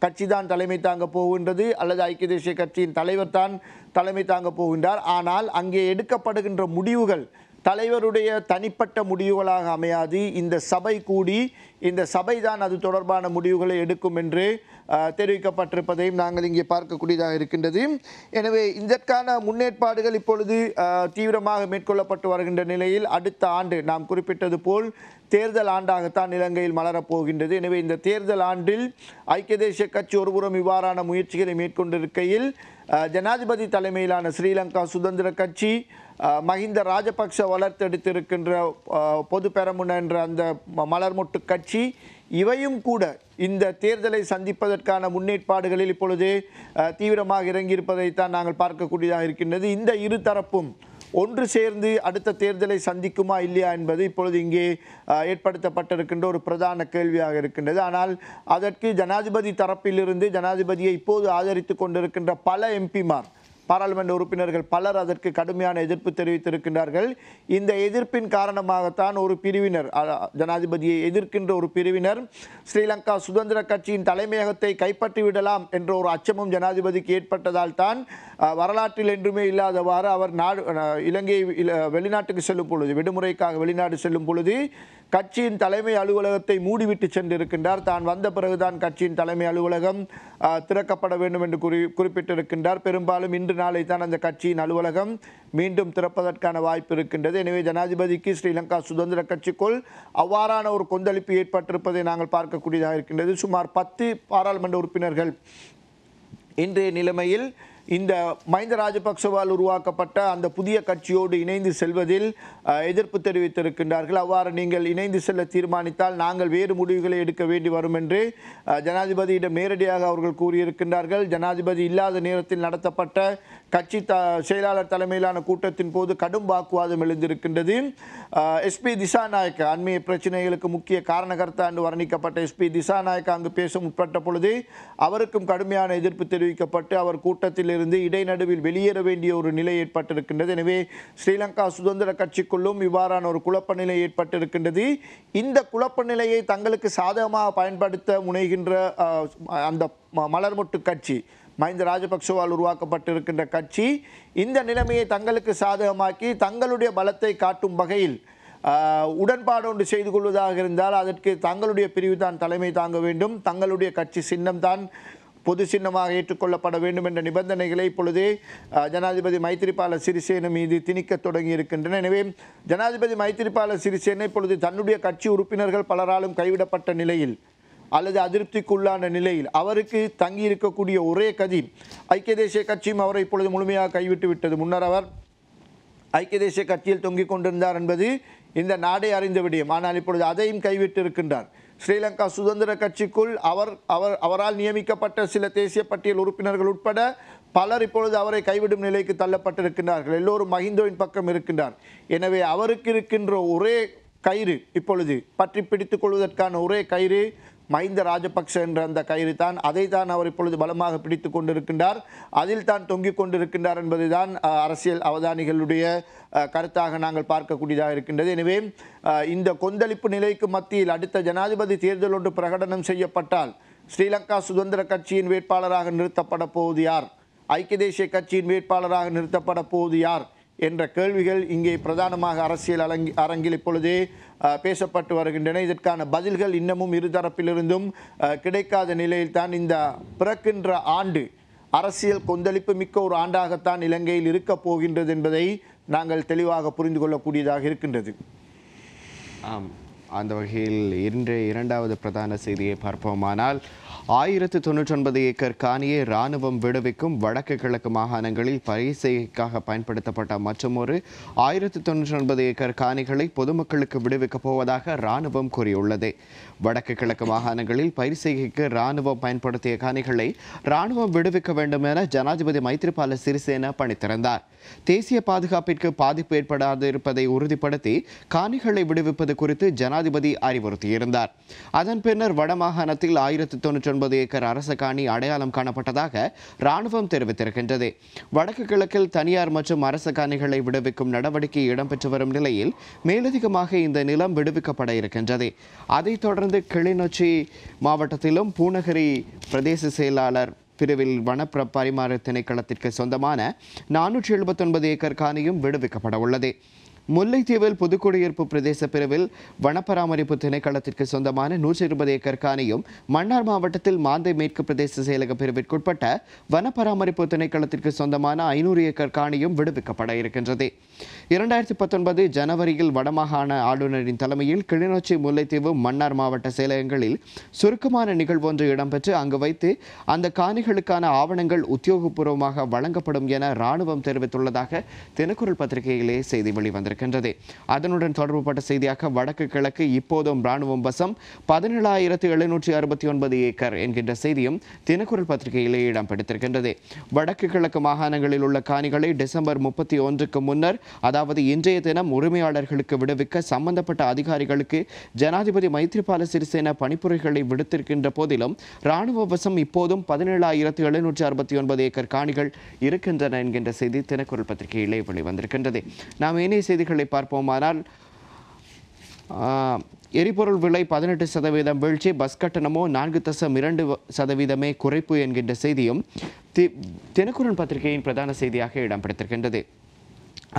கட்சி தான் தலைமை தாங்க போகின்றது அல்லது ஐக்கிய தேசிய கட்சியின் தலைவர் தான் தலைமை தாங்க போகின்றார். ஆனால் அங்கே எடுக்கப்படுகின்ற முடிவுகள் தலைவருடைய தனிப்பட்ட முடிவுகளாக அமையாது. இந்த சபை கூடி இந்த சபை தான் அது தொடர்பான முடிவுகளை எடுக்கும் என்று தெரிவிக்கப்பட்டிருப்பதையும் நாங்கள் இங்கே பார்க்கக்கூடியதாக இருக்கின்றது. எனவே இதற்கான முன்னேற்பாடுகள் இப்பொழுது தீவிரமாக மேற்கொள்ளப்பட்டு வருகின்ற நிலையில் அடுத்த ஆண்டு நாம் குறிப்பிட்டது போல் தேர்தல் ஆண்டாகத்தான் இலங்கையில் மலரப்போகின்றது. எனவே இந்த தேர்தல் ஆண்டில் ஐக்கிய தேசிய கட்சி ஒருபுறம் இவ்வாறான முயற்சிகளை மேற்கொண்டிருக்கையில் ஜனாதிபதி தலைமையிலான ஸ்ரீலங்கா சுதந்திர கட்சி மஹிந்த ராஜபக்ச வளர்த்தெடுத்திருக்கின்ற பொது பெரமுன என்ற அந்த மலர்மொட்டு கட்சி இவையும் கூட இந்த தேர்தலை சந்திப்பதற்கான முன்னேற்பாடுகளில் இப்பொழுது தீவிரமாக இறங்கியிருப்பதைத்தான் நாங்கள் பார்க்கக்கூடியதாக இருக்கின்றது. இந்த இரு தரப்பும் ஒன்று சேர்ந்து அடுத்த தேர்தலை சந்திக்குமா இல்லையா என்பது இப்பொழுது இங்கே ஏற்படுத்தப்பட்டிருக்கின்ற ஒரு பிரதான கேள்வியாக இருக்கின்றது. ஆனால் அதற்கு ஜனாதிபதி தரப்பிலிருந்து ஜனாதிபதியை இப்போது ஆதரித்து கொண்டிருக்கின்ற பல எம்பிமார், பாராளுமன்ற உறுப்பினர்கள் பலர் அதற்கு கடுமையான எதிர்ப்பு தெரிவித்திருக்கின்றார்கள். இந்த எதிர்ப்பின் காரணமாகத்தான் ஒரு பிரிவினர், ஜனாதிபதியை எதிர்க்கின்ற ஒரு பிரிவினர் ஸ்ரீலங்கா சுதந்திர கட்சியின் தலைமையகத்தை கைப்பற்றிவிடலாம் என்ற ஒரு அச்சமும் ஜனாதிபதிக்கு ஏற்பட்டதால் தான் வரலாற்றில் என்றுமே இல்லாதவாறு அவர் இலங்கை வெளிநாட்டுக்கு செல்லும் பொழுது, விடுமுறைக்காக வெளிநாடு செல்லும் பொழுது கட்சியின் தலைமை அலுவலகத்தை மூடிவிட்டு சென்றிருக்கின்றார். தான் வந்த பிறகுதான் கட்சியின் தலைமை அலுவலகம் திறக்கப்பட வேண்டும் என்று குறிப்பிட்டிருக்கின்றார். பெரும்பாலும் இன்று நாளை தான் அந்த கட்சியின் அலுவலகம் மீண்டும் திறப்பதற்கான வாய்ப்பு இருக்கின்றது. எனவே ஜனாதிபதிக்கு ஸ்ரீலங்கா சுதந்திர கட்சிக்குள் அவ்வாறான ஒரு கொந்தளிப்பு ஏற்பட்டிருப்பதை நாங்கள் பார்க்கக்கூடியதாக இருக்கின்றது. சுமார் 10 பாராளுமன்ற உறுப்பினர்கள் இன்றைய நிலைமையில் இந்த மஹிந்த ராஜபக்சவால் உருவாக்கப்பட்ட அந்த புதிய கட்சியோடு இணைந்து செல்வதில் எதிர்ப்பு தெரிவித்திருக்கின்றார்கள். அவ்வாறு நீங்கள் இணைந்து செல்ல தீர்மானித்தால் நாங்கள் வேறு முடிவுகளை எடுக்க வேண்டி வரும் என்று ஜனாதிபதியிடம் நேரடியாக அவர்கள் கூறியிருக்கின்றார்கள். ஜனாதிபதி இல்லாத நேரத்தில் நடத்தப்பட்ட கட்சி செயலாளர் தலைமையிலான கூட்டத்தின் போது கடும் வாக்குவாதம் எழுந்திருக்கின்றது. எஸ்பி திசாநாயக்க, அண்மைய பிரச்சனைகளுக்கு முக்கிய காரணகர்த்தா என்று வர்ணிக்கப்பட்ட எஸ்பி திசாநாயக்க அங்கு பேச முற்பட்ட பொழுது அவருக்கும் கடுமையான எதிர்ப்பு தெரிவிக்கப்பட்டு அவர் கூட்டத்தில் இருந்து இடைநடுவில் வெளியேற வேண்டிய ஒரு நிலை ஏற்பட்டிருக்கின்றது. எனவே ஸ்ரீலங்கா சுதந்திர கட்சிக்குள்ளும் இவ்வாறான ஒரு குழப்ப நிலை ஏற்பட்டிருக்கின்றது. இந்த குழப்ப நிலையை தங்களுக்கு சாதகமாக பயன்படுத்த முனைகின்ற அந்த மலர்மொட்டு கட்சி, மஹிந்த ராஜபக்சவால் உருவாக்கப்பட்டிருக்கின்ற கட்சி, இந்த நிலைமையை தங்களுக்கு சாதகமாக்கி தங்களுடைய பலத்தை காட்டும் வகையில் உடன்பாடு ஒன்று செய்து கொள்வதாக இருந்தால் அதற்கு தங்களுடைய பிரிவு தான் தலைமை தாங்க வேண்டும், தங்களுடைய கட்சி சின்னம் தான் பொது சின்னமாக ஏற்றுக்கொள்ளப்பட வேண்டும் என்ற நிபந்தனைகளை இப்பொழுதே ஜனாதிபதி மைத்திரிபால சிறிசேன மீது திணிக்க தொடங்கி இருக்கின்றன. எனவே ஜனாதிபதி மைத்திரிபால சிறிசேன இப்பொழுது தன்னுடைய கட்சி உறுப்பினர்கள் பலராலும் கைவிடப்பட்ட நிலையில் அல்லது அதிருப்திக்குள்ளான நிலையில் அவருக்கு தங்கி இருக்கக்கூடிய ஒரே கதி, ஐக்கிய தேசிய கட்சியும் அவரை இப்பொழுது முழுமையாக கைவிட்டு விட்டது. முன்னர் அவர் ஐக்கிய தேசிய கட்சியில் தொங்கிக் கொண்டிருந்தார் என்பது இந்த நாடே அறிந்த விடயம். ஆனால் இப்பொழுது அதையும் கைவிட்டு இருக்கின்றார். ஸ்ரீலங்கா சுதந்திர கட்சிக்குள் அவரால் நியமிக்கப்பட்ட சில தேசிய பட்டியல் உறுப்பினர்கள் உட்பட பலர் இப்பொழுது அவரை கைவிடும் நிலைக்கு தள்ளப்பட்டிருக்கின்றார்கள். எல்லோரும் மஹிந்தவின் பக்கம் இருக்கின்றார். எனவே அவருக்கு இருக்கின்ற ஒரே கயிறு, இப்பொழுது பற்றி பிடித்துக் கொள்வதற்கான ஒரே கயிறு மஹிந்த ராஜபக்ச என்ற அந்த கயிறு தான். அதை தான் அவர் இப்பொழுது பலமாக பிடித்து கொண்டிருக்கின்றார், அதில் தான் தொங்கிக் கொண்டிருக்கின்றார் என்பதுதான் அரசியல் அவதானிகளுடைய கருத்தாக நாங்கள் பார்க்கக்கூடியதாக இருக்கின்றது. எனவே இந்த கொந்தளிப்பு நிலைக்கு மத்தியில் அடுத்த ஜனாதிபதி தேர்தல் ஒன்று பிரகடனம் செய்யப்பட்டால் ஸ்ரீலங்கா சுதந்திர கட்சியின் வேட்பாளராக நிறுத்தப்பட போவது யார், ஐக்கிய தேசிய கட்சியின் வேட்பாளராக நிறுத்தப்பட போவது யார் என்ற கேள்விகள் இங்கே பிரதானமாக அரசியல் அரங்கில் இப்பொழுதே பேசப்பட்டு வருகின்றன. இதற்கான பதில்கள் இன்னமும் இருதரப்பிலிருந்தும் கிடைக்காத நிலையில் தான் இந்த பிறக்கின்ற ஆண்டு அரசியல் கொந்தளிப்பு மிக்க ஒரு ஆண்டாகத்தான் இலங்கையில் இருக்கப் போகின்றது என்பதை நாங்கள் தெளிவாக புரிந்து கொள்ளக்கூடியதாக இருக்கின்றது. அந்த வகையில் இன்றைய இரண்டாவது பிரதான செய்தியை பார்ப்போமானால், 1099 ஏக்கர் காணியை இராணுவம் விடுவிக்கும். வடக்கு கிழக்கு மாகாணங்களில் பரிசைக்காக பயன்படுத்தப்பட்ட மற்றொரு 1099 ஏக்கர் காணிகளை பொதுமக்களுக்கு விடுவிக்கப் போவதாக இராணுவம் கூறியுள்ளது. வடக்கு கிழக்கு மாகாணங்களில் பரிசைக்கு இராணுவம் பயன்படுத்திய காணிகளை இராணுவம் விடுவிக்க வேண்டும் என ஜனாதிபதி மைத்திரிபால சிறிசேன பணித்திருந்தார். தேசிய பாதுகாப்பிற்கு பாதிப்பு ஏற்படாதிருப்பதை உறுதிப்படுத்தி காணிகளை விடுவிப்பது குறித்து ஜனாதிபதி அறிவுறுத்தியிருந்தார். அதன் பின்னர் வடமாகாணத்தில் 1099 ஏக்கர் அரச காணி அடையாளம் காணப்பட்டதாக இராணுவம் தெரிவித்திருக்கின்றது. வடக்கு கிழக்கில் தனியார் மற்றும் அரச காணிகளை விடுவிக்கும் நடவடிக்கை இடம்பெற்று வரும் நிலையில் மேலதிகமாக இந்த நிலம் விடுவிக்கப்பட இருக்கின்றது. அதைத் தொடர்ந்து கிளிநொச்சி மாவட்டத்திலும் பூநகரி பிரதேச செயலாளர் பிரிவில் வன பரிமாறு திணைக்களத்திற்கு சொந்தமான 479 ஏக்கர் காணியும் விடுவிக்கப்பட உள்ளது. முல்லைத்தீவில் புதுக்குடியிருப்பு பிரதேச பிரிவில் வனப்பராமரிப்பு திணைக்களத்திற்கு சொந்தமான 120 ஏக்கர் காணியும், மன்னார் மாவட்டத்தில் மாந்தை மேற்கு பிரதேச செயலக பிரிவிற்குட்பட்ட வனப்பராமரிப்பு திணைக்களத்திற்கு சொந்தமான 500 ஏக்கர் காணியும் விடுவிக்கப்பட இருக்கின்றது. 2019 ஜனவரியில் வடமாகாண ஆளுநரின் தலைமையில் கிளிநொச்சி, முல்லைத்தீவு, மன்னார் மாவட்ட செயலகங்களில் சுருக்கமான நிகழ்வொன்று இடம்பெற்று அங்கு வைத்து அந்த காணிகளுக்கான ஆவணங்கள் உத்தியோகபூர்வமாக வழங்கப்படும் என இராணுவம் தெரிவித்துள்ளதாக தினக்குரல் பத்திரிகையிலே செய்தி வெளிவந்திருக்கிறது. இடம்பெற்றிருக்கின்றது. அதனுடன் தொடர்புபட்ட செய்தியாக வடக்கு கிழக்கு இப்போதும் இராணுவம் வசம் 17,769 ஏக்கர் என்கின்ற செய்தியும் தினக்குரல் பத்திரிகையிலே இடம் பிடித்திருக்கின்றது. வடக்கு கிழக்கு மாகாணங்களில் உள்ள காணிகளை டிசம்பர் 31க்கு முன்னர், அதாவது இன்றைய தினம் உரிமையாளர்களுக்கு விடுவிக்க சம்பந்தப்பட்ட அதிகாரிகளுக்கு ஜனாதிபதி மைத்ரிபால சிறிசேன பணிப்புரைகளை விடுத்திருக்கின்ற போதிலும் இராணுவ வசம் இப்போதும் 17,769 ஏக்கர் காணிகள் இருக்கின்றன என்கின்ற செய்தி தினக்குரல் பத்திரிகையிலே வெளிவந்திருக்கின்றது. நாம் இணைய செய்திகளை பார்ப்போமானால், எரிபொருள் விலை 18% வீழ்ச்சி, பஸ் கட்டணமோ 4.2% குறைப்பு என்கின்ற செய்தியும் தினக்குரல் பத்திரிகையின் பிரதான செய்தியாக இடம் பிடித்திருக்கின்றது.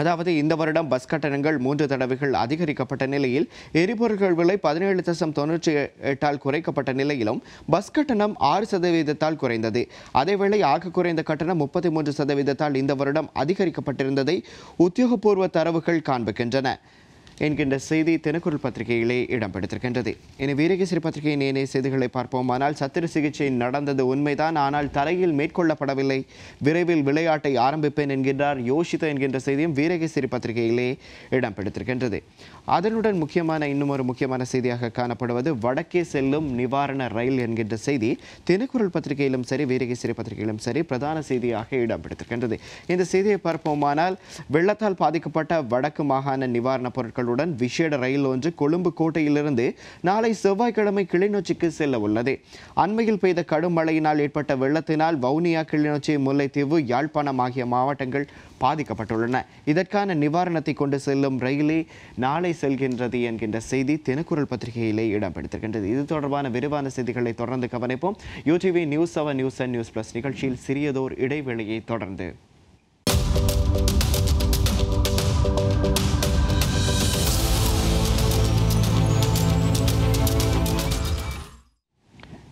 அதாவது இந்த வருடம் பஸ் கட்டணங்கள் 3 தடவைகள் அதிகரிக்கப்பட்ட நிலையில் எரிபொருள்கள் விலை 17.98 குறைக்கப்பட்ட நிலையிலும் பஸ் கட்டணம் 6% குறைந்தது. அதேவேளை ஆக குறைந்த கட்டணம் 33% இந்த வருடம் அதிகரிக்கப்பட்டிருந்ததை உத்தியோகபூர்வ தரவுகள் காண்பிக்கின்றன என்கின்ற செய்தி தினக்குரல் பத்திரிகையிலே இடம் பிடித்திருக்கின்றது. இனி வீரகேசரி பத்திரிகையின் ஏனைய செய்திகளை பார்ப்போமானால், சத்திர சிகிச்சை நடந்தது உண்மைதான், ஆனால் தரையில் மேற்கொள்ளப்படவில்லை, விரைவில் விளையாட்டை ஆரம்பிப்பேன் என்கின்றார் யோஷிதா என்கின்ற செய்தியும் வீரகேசரி பத்திரிகையிலே இடம் பிடித்திருக்கின்றது. அதனுடன் இன்னும் முக்கியமான செய்தியாக காணப்படுவது வடக்கே செல்லும் நிவாரண ரயில் என்கின்ற செய்தி தினக்குரல் பத்திரிகையிலும் சரி வீரகேசரி பத்திரிகையிலும் சரி பிரதான செய்தியாக இடம் பிடித்திருக்கின்றது. இந்த செய்தியை பார்ப்போமானால், வெள்ளத்தால் பாதிக்கப்பட்ட வடக்கு மாகாண நிவாரணப் பொருட்கள் விசேட ரயில் ஒன்று கொழும்பு கோட்டையிலிருந்து நாளை செவ்வாய்க்கிழமை கிளிநொச்சிக்கு செல்ல உள்ளது. அண்மையில் பெய்த கடும் மழையினால் ஏற்பட்ட வெள்ளத்தினால் வவுனியா, கிளிநொச்சி, முல்லைத்தீவு, யாழ்ப்பாணம் ஆகிய மாவட்டங்கள் பாதிக்கப்பட்டுள்ளன. இதற்கான நிவாரணத்தை கொண்டு செல்லும் ரயிலே நாளை செல்கின்றது என்கின்ற செய்தி தினக்குரல் பத்திரிகையிலே இடம் பிடித்திருக்கின்றது. இது தொடர்பான விரிவான செய்திகளை தொடர்ந்து கவனிப்போம். UDV news 7 news and news plus நிகழ்ச்சியில் சிறியதோர் இடைவெளியை தொடர்ந்து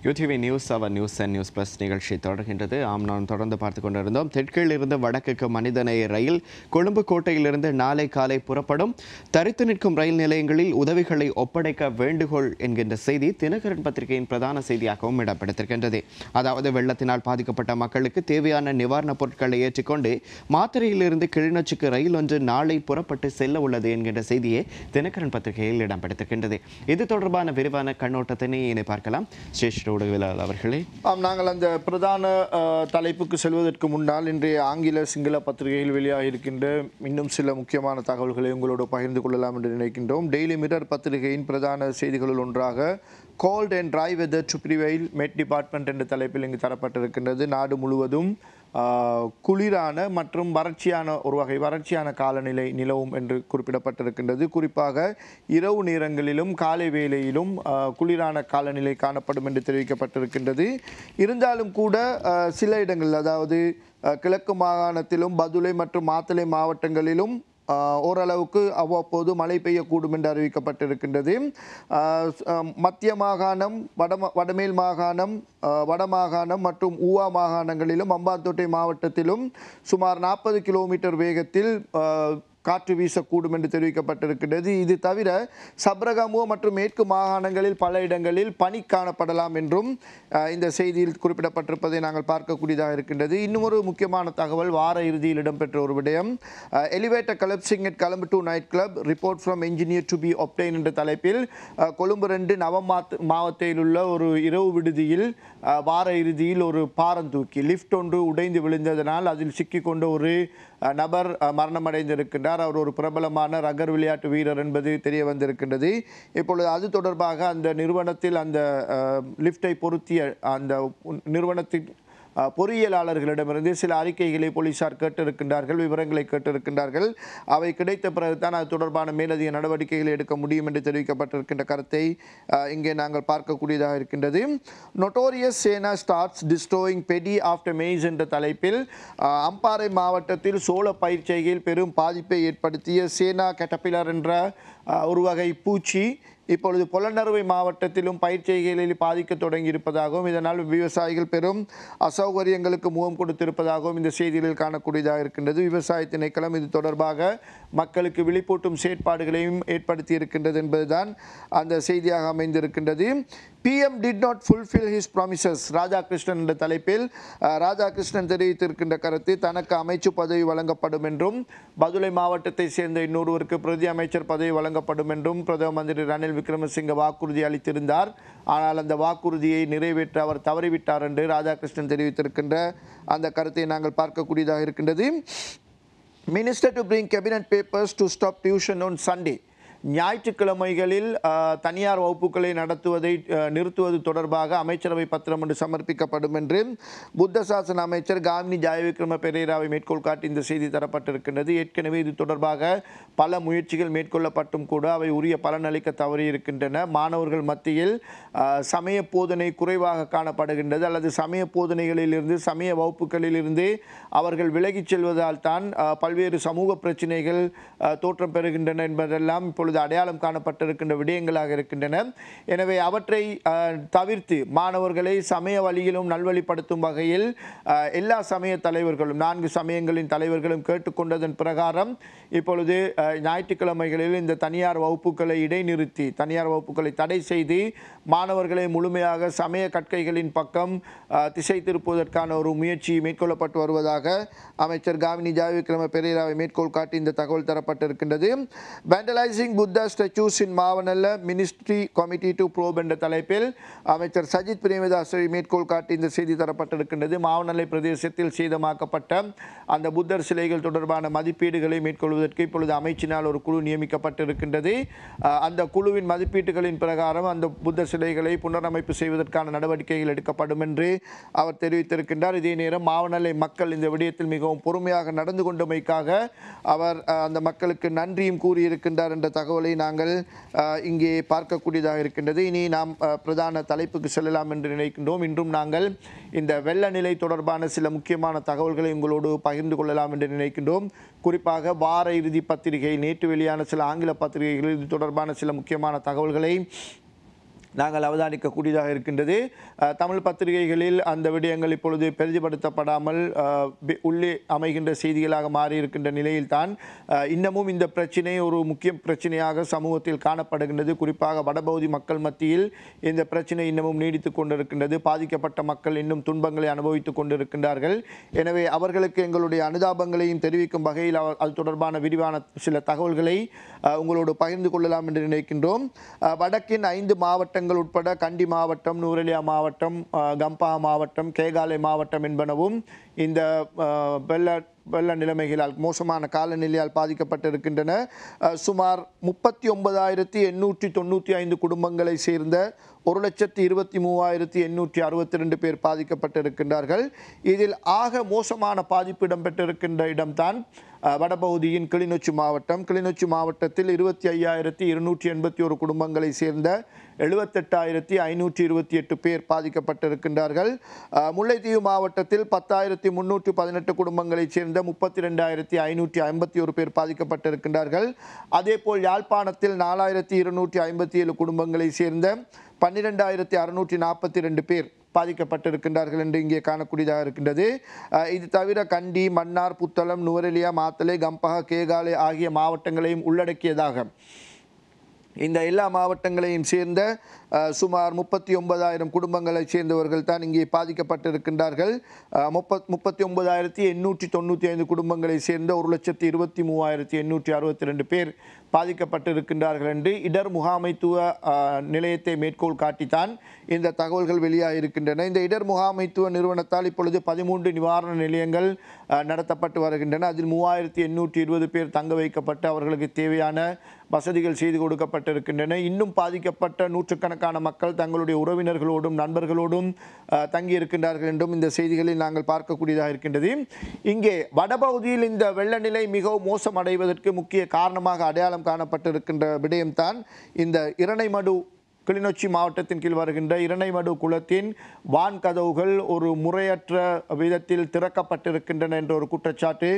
UDV news 7 news and news plus நிகழ்ச்சி தொடர்கின்றது. நாம் தொடர்ந்து பார்த்து கொண்டிருந்தோம். தெற்கில் இருந்து வடக்குக்கு மனிதநேய ரயில் கொழும்பு கோட்டையிலிருந்து நாளை காலை புறப்படும். தரித்து நிற்கும் ரயில் நிலையங்களில் உதவிகளை ஒப்படைக்க வேண்டுகோள் என்கின்ற செய்தி தினகரன் பத்திரிகையின் பிரதான செய்தியாகவும் இடம்பெற்றிருக்கின்றது. அதாவது வெள்ளத்தினால் பாதிக்கப்பட்ட மக்களுக்கு தேவையான நிவாரணப் பொருட்களை ஏற்றிக்கொண்டு மாத்தறையிலிருந்து கிளிநொச்சிக்கு ரயில் ஒன்று நாளை புறப்பட்டு செல்ல உள்ளது என்கின்ற செய்தியை தினகரன் பத்திரிகையில் இடம்பெற்றிருக்கின்றது. இது தொடர்பான விரிவான கண்ணோட்டத்தினை இனி பார்க்கலாம். அவர்களே, நாங்கள் அந்த பிரதான தலைப்புக்கு செல்வதற்கு முன்னால் இன்றைய ஆங்கில சிங்கள பத்திரிகையில் வெளியாக இருக்கின்ற இன்னும் சில முக்கியமான தகவல்களை உங்களோடு பகிர்ந்து கொள்ளலாம் என்று நினைக்கின்றோம். டெய்லி மிரர் பத்திரிகையின் பிரதான செய்திகளுள் ஒன்றாக cold and dry weather to prevail met department என்ற தலைப்பில் இங்கு தரப்பட்டிருக்கின்றது. நாடு முழுவதும் குளிரான மற்றும் வறட்சியான காலநிலை நிலவும் என்று குறிப்பிடப்பட்டிருக்கின்றது. குறிப்பாக இரவு நேரங்களிலும் காலை வேளையிலும் குளிரான காலநிலை காணப்படும் என்று தெரிவிக்கப்பட்டிருக்கின்றது. இருந்தாலும் கூட சில இடங்கள், அதாவது கிழக்கு மாகாணத்திலும் பதுளை மற்றும் மாத்தளை மாவட்டங்களிலும் ஓரளவுக்கு அவ்வப்போது மழை பெய்யக்கூடும் என்று அறிவிக்கப்பட்டிருக்கின்றது. மத்திய மாகாணம், வடமேல் மாகாணம், வடமாகாணம் மற்றும் ஊவா மாகாணங்களிலும் அம்பாந்தோட்டை மாவட்டத்திலும் சுமார் 40 கிலோமீட்டர் வேகத்தில் காற்று வீசக்கூடும் என்று தெரிவிக்கப்பட்டிருக்கின்றது. இது தவிர சப்ரகமுவ மற்றும் மேற்கு மாகாணங்களில் பல இடங்களில் பனி காணப்படலாம் என்றும் இந்த செய்தியில் குறிப்பிடப்பட்டிருப்பதை நாங்கள் பார்க்கக்கூடியதாக இருக்கின்றது. இன்னும் ஒரு முக்கியமான தகவல் வார இறுதியில் இடம்பெற்ற ஒரு விடயம். Elevator collapsing at Colombo 2 night club report from engineer to be obtain என்ற தலைப்பில் கொழும்பு 2 மாவட்டத்தில் உள்ள ஒரு இரவு விடுதியில் வார இறுதியில் ஒரு பாரம் தூக்கி லிஃப்ட் ஒன்று உடைந்து விழுந்ததனால் அதில் சிக்கிக்கொண்ட ஒரு நபர் மரணமடைந்திருக்கின்றார். அவர் ஒரு பிரபலமான ரகர் விளையாட்டு வீரர் என்பது தெரிய வந்திருக்கின்றது. இப்பொழுது அது தொடர்பாக அந்த நிறுவனத்தில் அந்த லிஃப்டை பொருத்திய அந்த நிறுவனத்தின் பொறியியலாளர்களிடமிருந்து சில அறிக்கைகளை போலீசார் கேட்டிருக்கின்றார்கள், விவரங்களை கேட்டிருக்கின்றார்கள். அவை கிடைத்த பிறகுதான் அது தொடர்பான மேலதிக நடவடிக்கைகளை எடுக்க முடியும் என்று தெரிவிக்கப்பட்டிருக்கின்ற கருத்தை இங்கே நாங்கள் பார்க்கக்கூடியதாக இருக்கின்றது. நொட்டோரியஸ் சேனா ஸ்டார்ட்ஸ் டிஸ்ட்ரோயிங் பெடி ஆஃப்டர் மெய்ஸ் என்ற தலைப்பில் அம்பாறை மாவட்டத்தில் சோள பயிர்ச்செய்கையில் பெரும் பாதிப்பை ஏற்படுத்திய சேனா கேட்டபிலர் என்ற ஒரு வகை பூச்சி இப்பொழுது பொலனறுவை மாவட்டத்திலும் பயிர்ச்செய்கைகளில் பாதிக்க தொடங்கி இருப்பதாகவும் இதனால் விவசாயிகள் பெரும் அசௌகரியங்களுக்கு முகம் கொடுத்திருப்பதாகவும் இந்த செய்திகளில் காணக்கூடியதாக இருக்கின்றது. விவசாய திணைக்களம் இது தொடர்பாக மக்களுக்கு விழிப்பூட்டும் செயற்பாடுகளையும் ஏற்படுத்தி இருக்கின்றது என்பதுதான் அந்த செய்தியாக அமைந்திருக்கின்றது. PM did not fulfill his promises. Radhakrishnan என்ற தலைப்பில் ராதாகிருஷ்ணன் தெரிவித்திருக்கின்ற கருத்து, தனக்கு அமைச்சு பதவி வழங்கப்படும் என்றும் பதுளை மாவட்டத்தை சேர்ந்த இன்னொருவருக்கு பிரதி அமைச்சர் பதவி வழங்கப்படும் என்றும் பிரதம மந்திரி ரணில் விக்ரமசிங்க வாக்குறுதி அளித்திருந்தார். ஆனால் அந்த வாக்குறுதியை நிறைவேற்ற அவர் தவறிவிட்டார் என்று ராதாகிருஷ்ணன் தெரிவித்திருக்கின்ற அந்த கருத்தை நாங்கள் பார்க்கக்கூடியதாக இருக்கின்றது. Minister to bring cabinet papers to stop tuition on Sunday. ஞாயிற்றுக்கிழமைகளில் தனியார் வகுப்புகளை நடத்துவதை நிறுத்துவது தொடர்பாக அமைச்சரவை பத்திரம் ஒன்று சமர்ப்பிக்கப்படும் என்று புத்த சாசன அமைச்சர் காமினி ஜெயவிக்ரம பெரேராவை மேற்கோள் காட்டி இந்த செய்தி தரப்பட்டிருக்கின்றது. ஏற்கனவே இது தொடர்பாக பல முயற்சிகள் மேற்கொள்ளப்பட்டும் கூட அவை உரிய பலனளிக்க தவறியிருக்கின்றன. மாணவர்கள் மத்தியில் சமய போதனை குறைவாக காணப்படுகின்றது, அல்லது சமய போதனைகளிலிருந்து சமய வகுப்புகளிலிருந்து அவர்கள் விலகிச் செல்வதால் தான் பல்வேறு சமூக பிரச்சனைகள் தோற்றம் பெறுகின்றன என்பதெல்லாம் இப்பொழுது அடையாளம் காணப்பட்டிருக்கின்ற விடயங்களாக இருக்கின்றன. எனவே அவற்றை தவிர்த்து மாணவர்களை சமய வழியிலும் நல்வழிப்படுத்தும் வகையில் எல்லா சமய தலைவர்களும் 4 சமயங்களின் தலைவர்களும் கேட்டுக்கொண்டதன் பிரகாரம் இப்பொழுது ஞாயிற்றுக்கிழமைகளில் இந்த தனியார் வகுப்புகளை இடைநிறுத்தி தனியார் வகுப்புகளை தடை செய்து மாணவர்களை முழுமையாக சமய கற்கைகளின் பக்கம் திசை திருப்புவதற்கான ஒரு முயற்சி மேற்கொள்ளப்பட்டு வருவதாக அமைச்சர் காமினி ஜெயவிக்ரம பெரேராவை மேற்கோள் காட்டி இந்த தகவல் தரப்பட்டிருக்கின்றது. Vandalizing Buddha statues in Mawanella ministry committee to probe என்ற தலைப்பில் அமைச்சர் சஜித் பிரேமதாசை மேற்கோள் காட்டி இந்த செய்தி தரப்பட்டிருக்கின்றது. மாவனல்லை பிரதேசத்தில் சேதமாக்கப்பட்ட அந்த புத்தர் சிலைகள் தொடர்பான மதிப்பீடுகளை மேற்கொள்வதற்கு இப்பொழுது அமைச்சினால் ஒரு குழு நியமிக்கப்பட்டிருக்கின்றது. அந்த குழுவின் மதிப்பீடுகளின் பிரகாரம் அந்த புத்தர் சிலைகளை புனரமைப்பு செய்வதற்கான நடவடிக்கைகள் எடுக்கப்படும் என்று அவர் தெரிவித்திருக்கின்றார். இதே நேரம் மாவனல்லை மக்கள் இந்த விடயத்தில் மிகவும் பொறுமையாக நடந்து கொண்டமைக்காக அவர் அந்த மக்களுக்கு நன்றியும் கூறியிருக்கின்றார் என்ற தகவலை நாங்கள் இங்கே பார்க்கக்கூடியதாக இருக்கின்றது. இனி நாம் பிரதான தலைப்புக்கு செல்லலாம் என்று நினைக்கின்றோம். இன்றும் நாங்கள் இந்த வெள்ள நிலை தொடர்பான சில முக்கியமான தகவல்களை உங்களோடு பகிர்ந்து கொள்ளலாம் என்று நினைக்கின்றோம். குறிப்பாக வார இறுதி பத்திரிகை, நேற்று வெளியான சில ஆங்கில பத்திரிகைகளில் இது தொடர்பான சில முக்கியமான தகவல்களை நாங்கள் அவதானிக்கக்கூடியதாக இருக்கின்றது. தமிழ் பத்திரிகைகளில் அந்த விடயங்கள் இப்பொழுது பெரிதுபடுத்தப்படாமல் உள்ளே அமைகின்ற செய்திகளாக மாறியிருக்கின்ற நிலையில்தான் இன்னமும் இந்த பிரச்சினை ஒரு முக்கிய பிரச்சனையாக சமூகத்தில் காணப்படுகின்றது. குறிப்பாக வடபகுதி மக்கள் மத்தியில் இந்த பிரச்சனை இன்னமும் நீடித்து கொண்டிருக்கின்றது. பாதிக்கப்பட்ட மக்கள் இன்னும் துன்பங்களை அனுபவித்துக் கொண்டிருக்கின்றார்கள். எனவே அவர்களுக்கு எங்களுடைய அனுதாபங்களையும் தெரிவிக்கும் வகையில் அது தொடர்பான விரிவான சில தகவல்களை உங்களோடு பகிர்ந்து கொள்ளலாம் என்று நினைக்கின்றோம். வடக்கின் 5 மாவட்டங்கள் உட்பட கண்டி மாவட்டம், நூரெலியா மாவட்டம், கம்பா மாவட்டம், கேகாலை மாவட்டம் என்பனவும் இந்த வெள்ள நிலைமைகளால் மோசமான காலநிலையால் பாதிக்கப்பட்டிருக்கின்றன. சுமார் 39,895 குடும்பங்களை சேர்ந்த 1,23,862 பேர் பாதிக்கப்பட்டிருக்கின்றார்கள். இதில் ஆக மோசமான பாதிப்பு இடம்பெற்றிருக்கின்ற இடம்தான் வடபகுதியின் கிளிநொச்சி மாவட்டம். கிளிநொச்சி மாவட்டத்தில் 25,281 குடும்பங்களை சேர்ந்த 78,528 பேர் பாதிக்கப்பட்டிருக்கின்றார்கள். முல்லைத்தீவு மாவட்டத்தில் 10,318 குடும்பங்களைச் சேர்ந்த 32,551 பேர் பாதிக்கப்பட்டிருக்கின்றார்கள். அதேபோல் யாழ்ப்பாணத்தில் 4,257 குடும்பங்களை சேர்ந்த 12,642 பேர் பாதிக்கப்பட்டிருக்கின்றார்கள் என்று இங்கே காணக்கூடியதாக இருக்கின்றது. இது தவிர கண்டி, மன்னார், புத்தளம், நுவரெலியா, மாத்தளை, கம்பஹா, கேகாலை ஆகிய மாவட்டங்களையும் உள்ளடக்கியதாக இந்த எல்லா மாவட்டங்களையும் சேர்ந்த சுமார் 39,000 குடும்பங்களைச் சேர்ந்தவர்கள் தான் இங்கே பாதிக்கப்பட்டிருக்கின்றார்கள். 39,895 குடும்பங்களை சேர்ந்த 1,23,862 பேர் பாதிக்கப்பட்டிருக்கின்றார்கள் என்று இடர் முகாமைத்துவ நிலையத்தை மேற்கோள் காட்டித்தான் இந்த தகவல்கள் வெளியாக இருக்கின்றன. இந்த இடர் முகாமைத்துவ நிறுவனத்தால் இப்பொழுது 13 நிவாரண நிலையங்கள் நடத்தப்பட்டு வருகின்றன. அதில் 3,820 பேர் தங்க வைக்கப்பட்டு அவர்களுக்கு தேவையான வசதிகள் செய்து கொடுக்கப்பட்டிருக்கின்றன. இன்னும் பாதிக்கப்பட்ட நூற்றுக்கணக்கான மக்கள் தங்களுடைய உறவினர்களோடும் நண்பர்களோடும் தங்கியிருக்கின்றார்கள் என்றும் இந்த செய்திகளில் நாங்கள் பார்க்கக்கூடியதாக இருக்கின்றது. இங்கே வடபகுதியில் இந்த வெள்ள நிலை மிகவும் மோசமடைவதற்கு முக்கிய காரணமாக அடையாளம் காணப்பட்டிருக்கின்ற விடயம்தான் இந்த இரணைமடு, கிளிநொச்சி மாவட்டத்தின் கீழ் வருகின்ற இரணைமடு குளத்தின் வான் கதவுகள் ஒரு முறையற்ற விதத்தில் திறக்கப்பட்டிருக்கின்றன என்ற ஒரு குற்றச்சாட்டு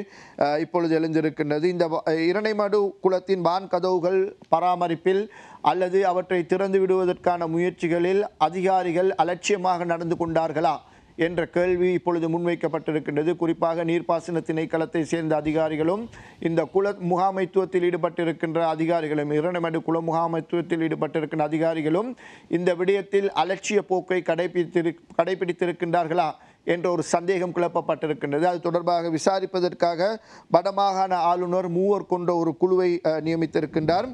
இப்பொழுது எழுந்திருக்கின்றது. இந்த இரணைமடு குளத்தின் வான் கதவுகள் பராமரிப்பில் அல்லது அவற்றை திறந்து விடுவதற்கான முயற்சிகளில் அதிகாரிகள் அலட்சியமாக நடந்து கொண்டார்களா என்ற கேள்வி இப்பொழுது முன்வைக்கப்பட்டிருக்கின்றது. குறிப்பாக நீர்ப்பாசன திணைக்களத்தை சேர்ந்த அதிகாரிகளும் இந்த குல முகாமைத்துவத்தில் ஈடுபட்டிருக்கின்ற அதிகாரிகளும் இரணைமடு குல முகாமைத்துவத்தில் ஈடுபட்டிருக்கின்ற அதிகாரிகளும் இந்த விடயத்தில் அலட்சிய போக்கை கடைபிடித்திருக்கின்றார்களா என்ற ஒரு சந்தேகம் கிளப்பப்பட்டிருக்கின்றது. அது தொடர்பாக விசாரிப்பதற்காக வடமாகாண ஆளுநர் 3 கொண்ட ஒரு குழுவை நியமித்திருக்கின்றார்.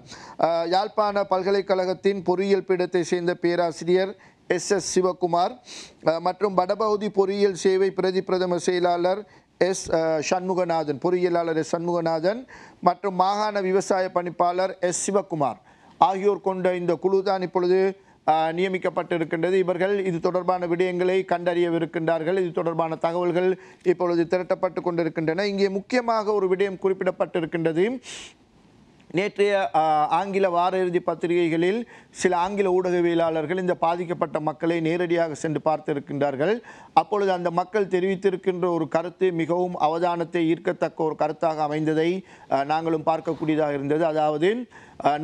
யாழ்ப்பாண பல்கலைக்கழகத்தின் பொறியியல் பீடத்தை சேர்ந்த பேராசிரியர் SS சிவகுமார் மற்றும் வடபகுதி பொறியியல் சேவை பிரதம செயலாளர் சண்முகநாதன், பொறியியலாளர் சண்முகநாதன் மற்றும் மாகாண விவசாய பணிப்பாளர் சிவகுமார் ஆகியோர் கொண்ட இந்த குழு தான் இப்பொழுது நியமிக்கப்பட்டிருக்கின்றது. இவர்கள் இது தொடர்பான விடயங்களை கண்டறியவிருக்கின்றார்கள். இது தொடர்பான தகவல்கள் இப்பொழுது திரட்டப்பட்டு கொண்டிருக்கின்றன. இங்கே முக்கியமாக ஒரு விடயம் குறிப்பிடப்பட்டிருக்கின்றது. நேற்றைய ஆங்கில வார இறுதி பத்திரிகைகளில் சில ஆங்கில ஊடகவியலாளர்கள் இந்த பாதிக்கப்பட்ட மக்களை நேரடியாக சென்று பார்த்திருக்கின்றார்கள். அப்பொழுது அந்த மக்கள் தெரிவித்திருக்கின்ற ஒரு கருத்து மிகவும் அவதானத்தை ஈர்க்கத்தக்க ஒரு கருத்தாக அமைந்ததை நாங்களும் பார்க்கக்கூடியதாக இருந்தது. அதாவது,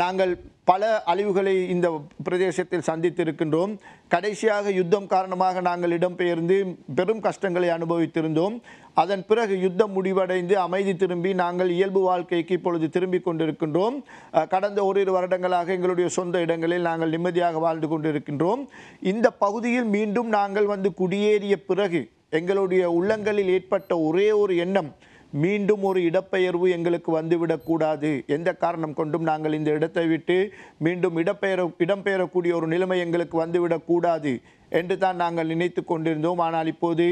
நாங்கள் பல அழிவுகளை இந்த பிரதேசத்தில் சந்தித்திருக்கின்றோம். கடைசியாக யுத்தம் காரணமாக நாங்கள் இடம்பெயர்ந்து பெரும் கஷ்டங்களை அனுபவித்திருந்தோம். அதன் பிறகு யுத்தம் முடிவடைந்து அமைதி திரும்பி நாங்கள் இயல்பு வாழ்க்கைக்கு இப்பொழுது திரும்பிக் கொண்டிருக்கின்றோம். கடந்த ஓரிரு வருடங்களாக எங்களுடைய சொந்த இடங்களில் நாங்கள் நிம்மதியாக வாழ்ந்து கொண்டிருக்கின்றோம். இந்த பகுதியில் மீண்டும் நாங்கள் வந்து குடியேறிய பிறகு எங்களுடைய உள்ளங்களில் ஏற்பட்ட ஒரே ஒரு எண்ணம், மீண்டும் ஒரு இடப்பெயர்வு எங்களுக்கு வந்துவிடக்கூடாது. எந்த காரணம் கொண்டும் நாங்கள் இந்த இடத்தை விட்டு மீண்டும் இடம்பெயரக்கூடிய ஒரு நிலைமை எங்களுக்கு வந்துவிடக்கூடாது என்று தான் நாங்கள் நினைத்து கொண்டிருந்தோம். ஆனால் இப்போது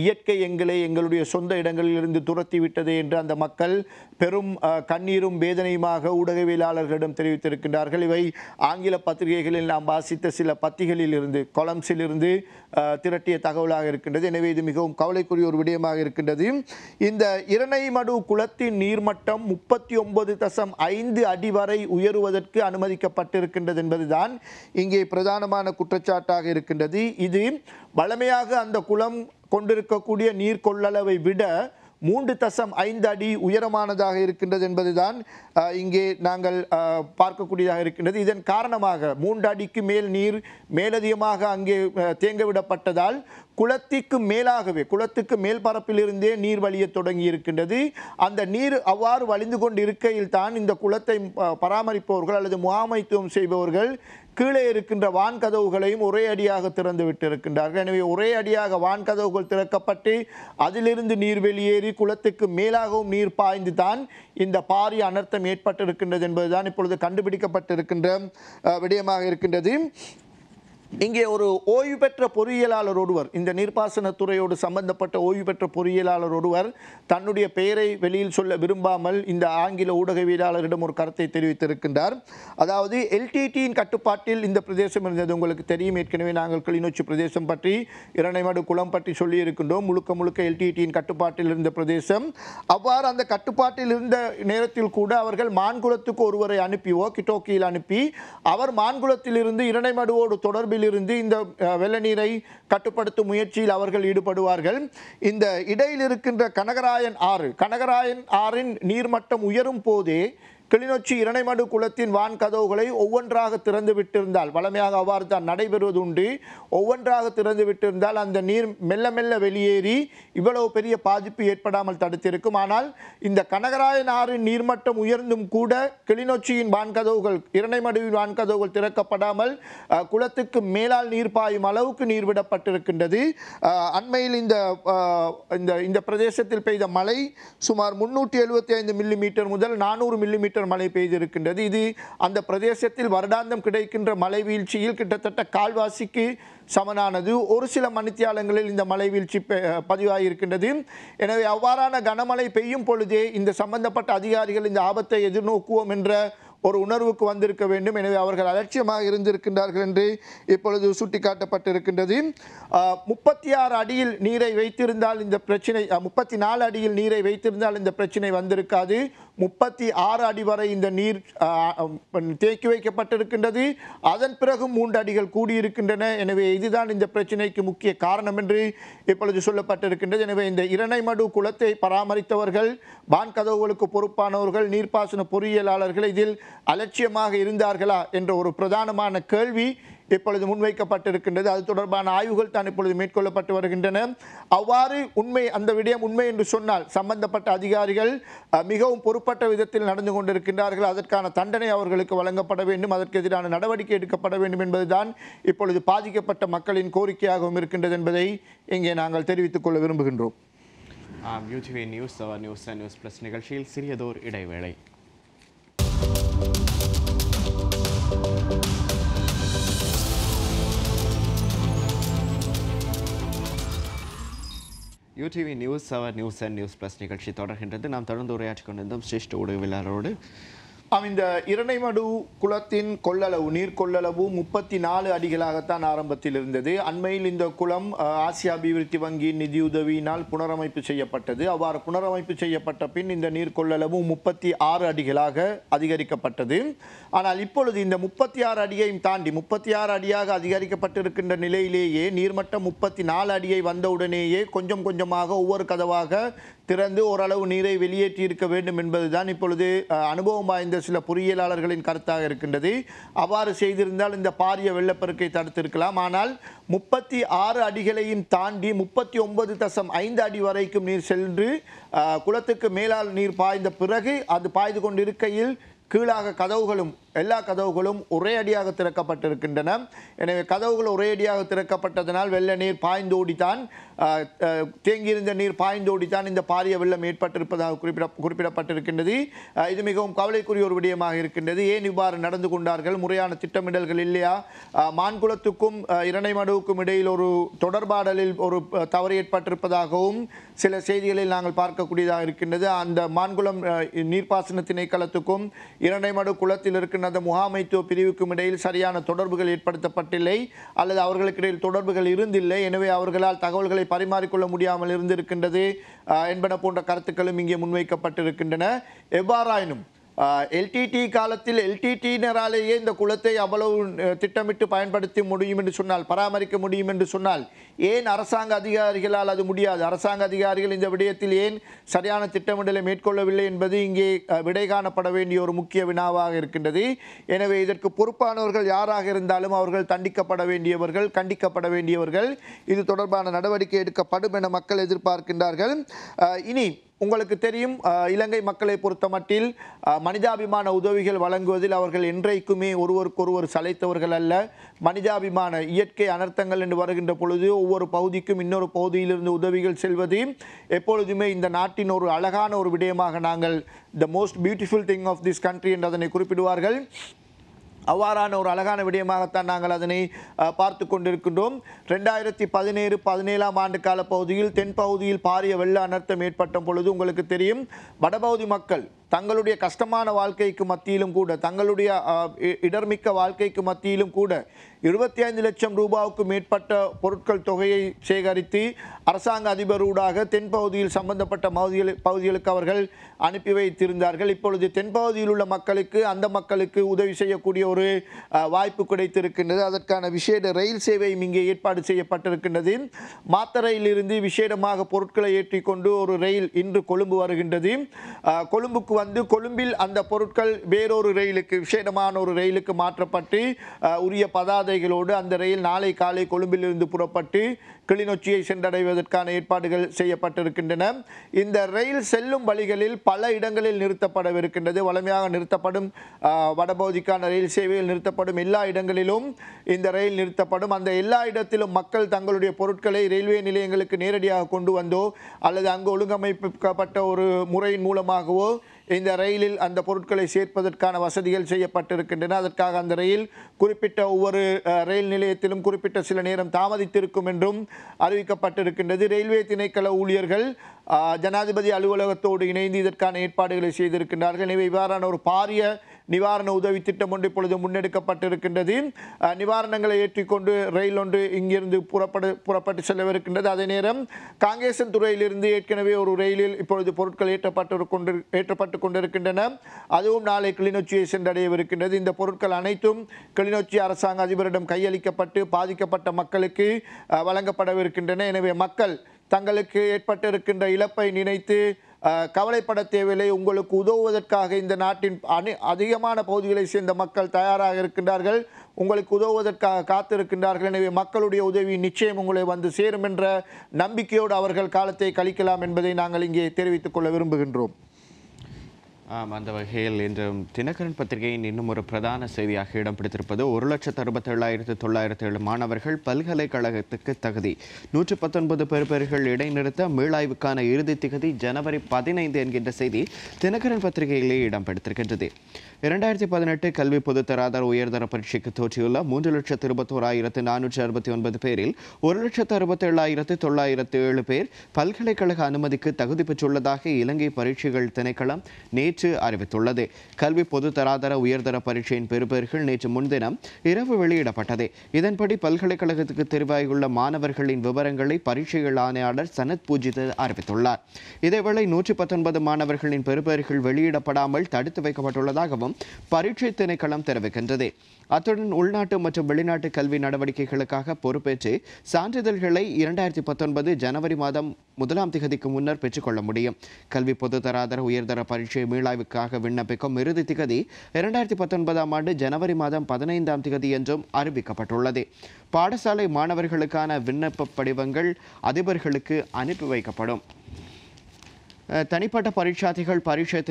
இயற்கை எங்களை எங்களுடைய சொந்த இடங்களிலிருந்து துரத்தி விட்டது என்று அந்த மக்கள் பெரும் கண்ணீரும் வேதனையுமாக ஊடகவியலாளர்களிடம் தெரிவித்திருக்கின்றார்கள். இவை ஆங்கில பத்திரிகைகளில் நாம் வாசித்த சில பத்திகளில் இருந்து, கொலம்ஸிலிருந்து திரட்டிய தகவலாக இருக்கின்றது. எனவே இது மிகவும் கவலைக்குரிய ஒரு விடயமாக இருக்கின்றது. இந்த இரணைமடு குளத்தின் நீர்மட்டம் 39.5 அடி வரை உயருவதற்கு அனுமதிக்கப்பட்டிருக்கின்றது என்பதுதான் இங்கே பிரதானமான குற்றச்சாட்டாக இருக்கின்றது. இது வழமையாக அந்த குளம் கொண்டிருக்கக்கூடிய நீர் கொள்ளளவை விட 3.5 அடி உயரமானதாக இருக்கின்றது என்பதுதான் இங்கே நாங்கள் பார்க்கக்கூடியதாக இருக்கின்றது. இதன் காரணமாக 3 அடிக்கு மேல் நீர் மேலதிகமாக அங்கே தேங்கவிடப்பட்டதால் குளத்திற்கு மேலாகவே, குளத்துக்கு மேல் பரப்பிலிருந்தே நீர் வழிய தொடங்கி இருக்கின்றது. அந்த நீர் அவ்வாறு வழிந்து கொண்டு இருக்கையில் தான் இந்த குளத்தை பராமரிப்பவர்கள் அல்லது முகாமைத்துவம் செய்பவர்கள் கீழே இருக்கின்ற வான்கதவுகளையும் ஒரே அடியாக திறந்து விட்டிருக்கின்றார்கள். எனவே ஒரே அடியாக வான்கதவுகள் திறக்கப்பட்டு அதிலிருந்து நீர் வெளியேறி குளத்துக்கு மேலாகவும் நீர் பாய்ந்து தான் இந்த பாரிய அனர்த்தம் ஏற்பட்டிருக்கின்றது என்பதுதான் இப்பொழுது கண்டுபிடிக்கப்பட்டிருக்கின்ற விடயமாக இருக்கின்றது. இங்கே ஒரு ஓய்வு பெற்ற பொறியியலாளர் ஒருவர், இந்த நீர்ப்பாசனத்துறையோடு சம்பந்தப்பட்ட ஓய்வு பெற்ற பொறியியலாளர் ஒருவர் தன்னுடைய பெயரை வெளியில் சொல்ல விரும்பாமல் இந்த ஆங்கில ஊடகவியலாளரிடம் ஒரு கருத்தை தெரிவித்திருக்கின்றார். அதாவது, எல்டிடியின் கட்டுப்பாட்டில் இந்த பிரதேசம் இருந்தது. உங்களுக்கு தெரியும், ஏற்கனவே நாங்கள் கிளிநொச்சி பிரதேசம் பற்றி, இரணைமடு குளம் பற்றி சொல்லியிருக்கின்றோம். முழுக்க முழுக்க எல்டிடியின் கட்டுப்பாட்டில் இருந்த பிரதேசம். அவ்வாறு அந்த கட்டுப்பாட்டில் இருந்த நேரத்தில் கூட அவர்கள் மான்குளத்துக்கு ஒருவரை அனுப்பி, ஓக்கிட்டோக்கியில் அனுப்பி, அவர் மான்குளத்திலிருந்து இரணைமடுவோடு தொடர்பில் இருந்து இந்த வெள்ள நீரை கட்டுப்படுத்தும் முயற்சியில் அவர்கள் ஈடுபடுவார்கள். இந்த இடையில் இருக்கின்ற கனகராயன் ஆறின் நீர்மட்டம் உயரும் போதே கிளிநொச்சி இரணைமடு குளத்தின் வான்கதவுகளை ஒவ்வொன்றாக திறந்து விட்டிருந்தால், வளமையாக அவ்வாறு தான் நடைபெறுவது உண்டு, ஒவ்வொன்றாக திறந்து விட்டிருந்தால் அந்த நீர் மெல்ல மெல்ல வெளியேறி இவ்வளவு பெரிய பாதிப்பு ஏற்படாமல் தடுத்திருக்கும். ஆனால் இந்த கனகராயன் ஆறின் நீர்மட்டம் உயர்ந்தும் கூட கிளிநொச்சியின் வான்கதவுகள், இரணைமடுவின் வான்கதவுகள் திறக்கப்படாமல் குளத்துக்கு மேலால் நீர் பாயும் அளவுக்கு நீர் விடப்பட்டிருக்கின்றது. அண்மையில் இந்த பிரதேசத்தில் பெய்த மழை சுமார் 375 மில்லிமீட்டர் முதல் 400 மில்லிமீட்டர் மழை பெய்திருக்கின்றது. இது அந்த பிரதேசத்தில் வருடாந்தம் கிடைக்கின்ற மழை வீழ்ச்சியில் கிட்டத்தட்ட கால்வாசிக்கு சமனானது. ஒரு சில மணித்தியாலங்களில் இந்த மழை வீழ்ச்சி பதிவாகியிருக்கின்றது. எனவே அவ்வாறான கனமழை பெய்யும் பொழுதே இந்த சம்பந்தப்பட்ட அதிகாரிகள் இந்த ஆபத்தை எதிர்நோக்குவோம் என்ற ஒரு உணர்வுக்கு வந்திருக்க வேண்டும். எனவே அவர்கள் அலட்சியமாக இருந்திருக்கின்றார்கள் என்று இப்பொழுது சுட்டிக்காட்டப்பட்டிருக்கின்றது. 36 அடியில் நீரை வைத்திருந்தால் இந்த பிரச்சனை, 34 அடியில் நீரை வைத்திருந்தால் இந்த பிரச்சனை வந்திருக்காது. 36 அடி வரை இந்த நீர் தேக்கி வைக்கப்பட்டிருக்கின்றது. அதன் பிறகு 3 அடிகள் கூடியிருக்கின்றன. எனவே இதுதான் இந்த பிரச்சனைக்கு முக்கிய காரணம் என்று இப்பொழுது சொல்லப்பட்டிருக்கின்றது. எனவே இந்த இரணைமடு குளத்தை பராமரித்தவர்கள், வான்கதவுகளுக்கு பொறுப்பானவர்கள், நீர்ப்பாசன பொறியியலாளர்கள் இதில் அலட்சியமாக இருந்தார்களா என்ற ஒரு பிரதானமான கேள்வி இப்பொழுது முன்வைக்கப்பட்டிருக்கின்றது. அது தொடர்பான ஆய்வுகள் தான் இப்பொழுது மேற்கொள்ளப்பட்டு வருகின்றன. அவ்வாறு உண்மை அந்த விடயம் உண்மை என்று சொன்னால் சம்பந்தப்பட்ட அதிகாரிகள் மிகவும் பொறுப்பற்ற விதத்தில் நடந்து கொண்டிருக்கின்றார்கள். அதற்கான தண்டனை அவர்களுக்கு வழங்கப்பட வேண்டும், அதற்கு எதிரான நடவடிக்கை எடுக்கப்பட வேண்டும் என்பதுதான் இப்பொழுது பாதிக்கப்பட்ட மக்களின் கோரிக்கையாகவும் இருக்கின்றது என்பதை இங்கே நாங்கள் தெரிவித்துக் கொள்ள விரும்புகின்றோம். UDV news news news plus நிகழ்ச்சியில் சிறியதோர் இடைவேளை. UTV news news news plus நிகழ்ச்சி தொடர்கின்றது. நாம் தொடர்ந்து உரையாற்றிக் கொண்டிருந்தோம் சிரேஷ்ட ஊடகவியலாளரோடு. இந்த இரணைமடு குளத்தின் கொள்ளளவு நீர் கொள்ளளவு 34 அடிகளாகத்தான் ஆரம்பத்தில் இருந்தது. அண்மையில் இந்த குளம் ஆசிய அபிவிருத்தி வங்கியின் நிதியுதவியினால் புனரமைப்பு செய்யப்பட்டது. அவ்வாறு புனரமைப்பு செய்யப்பட்ட பின் இந்த நீர் கொள்ளளவு 36 அடிகளாக அதிகரிக்கப்பட்டது. ஆனால் இப்பொழுது இந்த 36 அடியையும் தாண்டி 36 அடியாக அதிகரிக்கப்பட்டிருக்கின்ற நிலையிலேயே நீர்மட்டம் 34 அடியை வந்தவுடனேயே கொஞ்சம் கொஞ்சமாக ஒவ்வொரு கதவாக திறந்து ஓரளவு நீரை வெளியேற்றி இருக்க வேண்டும் என்பதுதான் இப்பொழுது அனுபவம் வாய்ந்த சில பொறியியலாளர்களின் கருத்தாக இருக்கின்றது. அவ்வாறு செய்திருந்தால் இந்த பாரிய வெள்ளப்பெருக்கை தடுத்திருக்கலாம். ஆனால் 36 அடிகளையும் தாண்டி 39.5 அடி வரைக்கும் நீர் சென்று குளத்துக்கு மேலால் நீர் பாய்ந்த பிறகு அது பாய்ந்து கொண்டிருக்கையில் கீழாக கதவுகளும் எல்லா கதவுகளும் ஒரே அடியாக திறக்கப்பட்டிருக்கின்றன. எனவே கதவுகள் ஒரே அடியாக திறக்கப்பட்டதனால் வெள்ள நீர் பாய்ந்தோடித்தான் தேங்கியிருந்த நீர் பாய்ந்தோடித்தான் இந்த பாரிய வெள்ளம் ஏற்பட்டிருப்பதாக குறிப்பிடப்பட்டிருக்கின்றது. இது மிகவும் கவலைக்குரிய ஒரு விடயமாக இருக்கின்றது. ஏன் இவ்வாறு நடந்து கொண்டார்கள்? முறையான திட்டமிடல்கள் இல்லையா? மான்குளத்துக்கும் இரணைமடுவுக்கும் இடையில் ஒரு தொடர்பாடலில் ஒரு தவறு ஏற்பட்டிருப்பதாகவும் சில செய்திகளில் நாங்கள் பார்க்கக்கூடியதாக இருக்கின்றது. அந்த மான்குளம் நீர்ப்பாசன திணைக்களத்துக்கும் இரணைமடு குளத்தில் இருக்கின்ற அந்த முகாமைத்துவ பிரிவுக்கும் இடையில் சரியான தொடர்புகள் ஏற்படுத்தப்பட்டில்லை அல்லது அவர்களுக்கு இடையில் தொடர்புகள் இருந்தில்லை. எனவே அவர்களால் தகவல்களை பரிமாறிக்கொள்ள முடியாமல் இருந்திருக்கின்றது என்பன போன்ற கருத்துக்களும் இங்கே முன்வைக்கப்பட்டிருக்கின்றன. எவ்வாறாயினும் எல்டிடி காலத்தில் எல்டிடியினராலேயே இந்த குளத்தை அவ்வளவு திட்டமிட்டு பயன்படுத்த முடியும் என்று சொன்னால், பராமரிக்க முடியும் என்று சொன்னால், ஏன் அரசாங்க அதிகாரிகளால் அது முடியாது? அரசாங்க அதிகாரிகள் இந்த விடயத்தில் ஏன் சரியான திட்டமிடலை மேற்கொள்ளவில்லை என்பது இங்கே விடை காணப்பட வேண்டிய ஒரு முக்கிய வினாவாக இருக்கின்றது. எனவே இதற்கு பொறுப்பானவர்கள் யாராக இருந்தாலும் அவர்கள் தண்டிக்கப்பட வேண்டியவர்கள், கண்டிக்கப்பட வேண்டியவர்கள். இது தொடர்பான நடவடிக்கை எடுக்கப்படும் என மக்கள் எதிர்பார்க்கின்றார்கள். இனி உங்களுக்கு தெரியும், இலங்கை மக்களை பொறுத்தமட்டில் மனிதாபிமான உதவிகள் வழங்குவதில் அவர்கள் என்றைக்குமே ஒருவருக்கொருவர் சளைத்தவர்கள் அல்ல. மனிதாபிமான இயற்கை அனர்த்தங்கள் என்று வருகின்ற பொழுது ஒவ்வொரு பகுதிக்கும் இன்னொரு பகுதியிலிருந்து உதவிகள் செல்வது எப்பொழுதுமே இந்த நாட்டின் ஒரு அழகான ஒரு விடயமாக நாங்கள் the most beautiful thing of this country என்று அதனை குறிப்பிடுவார்கள். அவ்வாறான ஒரு அழகான விடயமாகத்தான் நாங்கள் அதனை பார்த்து கொண்டிருக்கின்றோம். 2017 ஆண்டு கால பகுதியில் தென் பகுதியில் பாரிய வெள்ள அனர்த்தம் ஏற்பட்ட பொழுது உங்களுக்கு தெரியும், வடபகுதி மக்கள் தங்களுடைய கஷ்டமான வாழ்க்கைக்கு மத்தியிலும் கூட, தங்களுடைய இடர்மிக்க வாழ்க்கைக்கு மத்தியிலும் கூட 25 லட்சம் ரூபாவுக்கு மேற்பட்ட பொருட்கள் தொகையை சேகரித்து அரசாங்க அதிபரூடாக தென்பகுதியில் சம்பந்தப்பட்ட பகுதிகளுக்கு அவர்கள் அனுப்பி வைத்திருந்தார்கள். இப்பொழுது தென்பகுதியில் உள்ள மக்களுக்கு, அந்த மக்களுக்கு உதவி செய்யக்கூடிய ஒரு வாய்ப்பு கிடைத்திருக்கின்றது. அதற்கான விசேட ரயில் சேவையும் இங்கே ஏற்பாடு செய்யப்பட்டிருக்கின்றது. மாத்தறையிலிருந்து விசேடமாக பொருட்களை ஏற்றிக்கொண்டு ஒரு ரயில் இன்று கொழும்பு வருகின்றது. கொழும்புக்கு வந்து கொழும்பில் அந்த பொருட்கள் வேறொரு ரயிலுக்கு, விசேடமான ஒரு ரயிலுக்கு மாற்றப்பட்டு உரிய பதாதைகளோடு அந்த ரயில் நாளை காலை கொழும்பிலிருந்து புறப்பட்டு கிளிநொச்சியை சென்றடைவதற்கான ஏற்பாடுகள் செய்யப்பட்டிருக்கின்றன. இந்த ரயில் செல்லும் வழிகளில் பல இடங்களில் நிறுத்தப்படவிருக்கின்றது. வலிமையாக நிறுத்தப்படும் வடபகுதிக்கான ரயில் சேவையில் நிறுத்தப்படும் எல்லா இடங்களிலும் இந்த ரயில் நிறுத்தப்படும். அந்த எல்லா இடத்திலும் மக்கள் தங்களுடைய பொருட்களை ரயில்வே நிலையங்களுக்கு நேரடியாக கொண்டு வந்தோ அல்லது அங்கு ஒழுங்கமைக்கப்பட்ட ஒரு முறையின் மூலமாகவோ இந்த ரயிலில் அந்த பொருட்களை சேர்ப்பதற்கான வசதிகள் செய்யப்பட்டிருக்கின்றன. அதற்காக அந்த ரயில் குறிப்பிட்ட ஒவ்வொரு ரயில் நிலையத்திலும் குறிப்பிட்ட சில நேரம் தாமதித்திருக்கும் என்றும் அறிவிக்கப்பட்டிருக்கின்றது. ரயில்வே திணைக்கள ஊழியர்கள் ஜனாதிபதி அலுவலகத்தோடு இணைந்து இதற்கான ஏற்பாடுகளை செய்திருக்கின்றார்கள். எனவே இவ்வாறான ஒரு பாரிய நிவாரண உதவி திட்டம் ஒன்று இப்பொழுது முன்னெடுக்கப்பட்டிருக்கின்றது. நிவாரணங்களை ஏற்றிக்கொண்டு ரயில் ஒன்று இங்கிருந்து புறப்பட்டு செல்லவிருக்கின்றது. அதே நேரம் காங்கேசன் துறையிலிருந்து ஏற்கனவே ஒரு ரயிலில் இப்பொழுது பொருட்கள் ஏற்றப்பட்டு கொண்டிருக்கின்றன. அதுவும் நாளை கிளிநொச்சியை சென்றடையவிருக்கின்றது. இந்த பொருட்கள் அனைத்தும் கிளிநொச்சி அரசாங்க அதிபரிடம் கையளிக்கப்பட்டு பாதிக்கப்பட்ட மக்களுக்கு வழங்கப்படவிருக்கின்றன. எனவே மக்கள் தங்களுக்கு ஏற்பட்டிருக்கின்ற இழப்பை நினைத்து கவலைப்பட தேவையில்லை, உங்களுக்கு உதவுவதற்காக இந்த நாட்டின் அதிகமான பகுதிகளை சேர்ந்த மக்கள் தயாராக இருக்கின்றார்கள், உங்களுக்கு உதவுவதற்காக காத்திருக்கின்றார்கள். எனவே மக்களுடைய உதவி நிச்சயம் உங்களை வந்து சேரும் என்ற நம்பிக்கையோடு அவர்கள் காலத்தை கழிக்கலாம் என்பதை நாங்கள் இங்கே தெரிவித்துக் கொள்ள விரும்புகின்றோம். அந்த வகையில் இன்று தினகரன் பத்திரிகையின் இன்னும் ஒரு பிரதான செய்தியாக இடம் பிடித்திருப்பது 1,67,907 மாணவர்கள் பல்கலைக்கழகத்துக்கு தகுதி, 119 பெறுபேறுகள் இடைநிறுத்த மீளாய்வுக்கான இறுதி திகதி ஜனவரி 15 என்கின்ற செய்தி தினகரன் பத்திரிகையிலே இடம் பிடித்திருக்கின்றது. 2018 கல்வி பொதுத்தராதர உயர்தர பரீட்சைக்கு தோற்றியுள்ள 3,21,469 பேரில் 1,67,907 பேர் பல்கலைக்கழக அனுமதிக்கு தகுதி பெற்றுள்ளதாக இலங்கை பரீட்சைகள் திணைக்களம் நேற்று அறிவித்துள்ளது. கல்வி பொதுத்தராதர உயர்தர பரீட்சையின் பெறுபேறுகள் நேற்று முன்தினம் இரவு வெளியிடப்பட்டது. இதன்படி பல்கலைக்கழகத்துக்கு தெரிவாகியுள்ள மாணவர்களின் விவரங்களை பரீட்சைகள் ஆணையாளர் சனத் பூஜித் அறிவித்துள்ளார். இதேவேளை 119 மாணவர்களின் பெறுபேறுகள் வெளியிடப்படாமல் தடுத்து வைக்கப்பட்டுள்ளதாகவும் பரீட்சை திணைக்களம் தெரிவிக்கின்றது. அத்துடன் உள்நாட்டு மற்றும் வெளிநாட்டு கல்வி நடவடிக்கைகளுக்காக பொறுப்பேற்று சான்றிதழ்களை 2019 ஜனவரி மாதம் 1ஆம் திகதிக்கு முன்னர் பெற்றுக்கொள்ள முடியும். கல்வி பொதுத்தராதர உயர்தர பரீட்சை மீளாய்வுக்காக விண்ணப்பிக்கும் இறுதி திகதி 2019ஆம் ஆண்டு ஜனவரி மாதம் 15ஆம் திகதி என்றும் அறிவிக்கப்பட்டுள்ளது. பாடசாலை மாணவர்களுக்கான விண்ணப்ப படிவங்கள் அதிபர்களுக்கு அனுப்பி வைக்கப்படும். தனிப்பட்ட பரீட்சார்த்திகள் பரீட்சை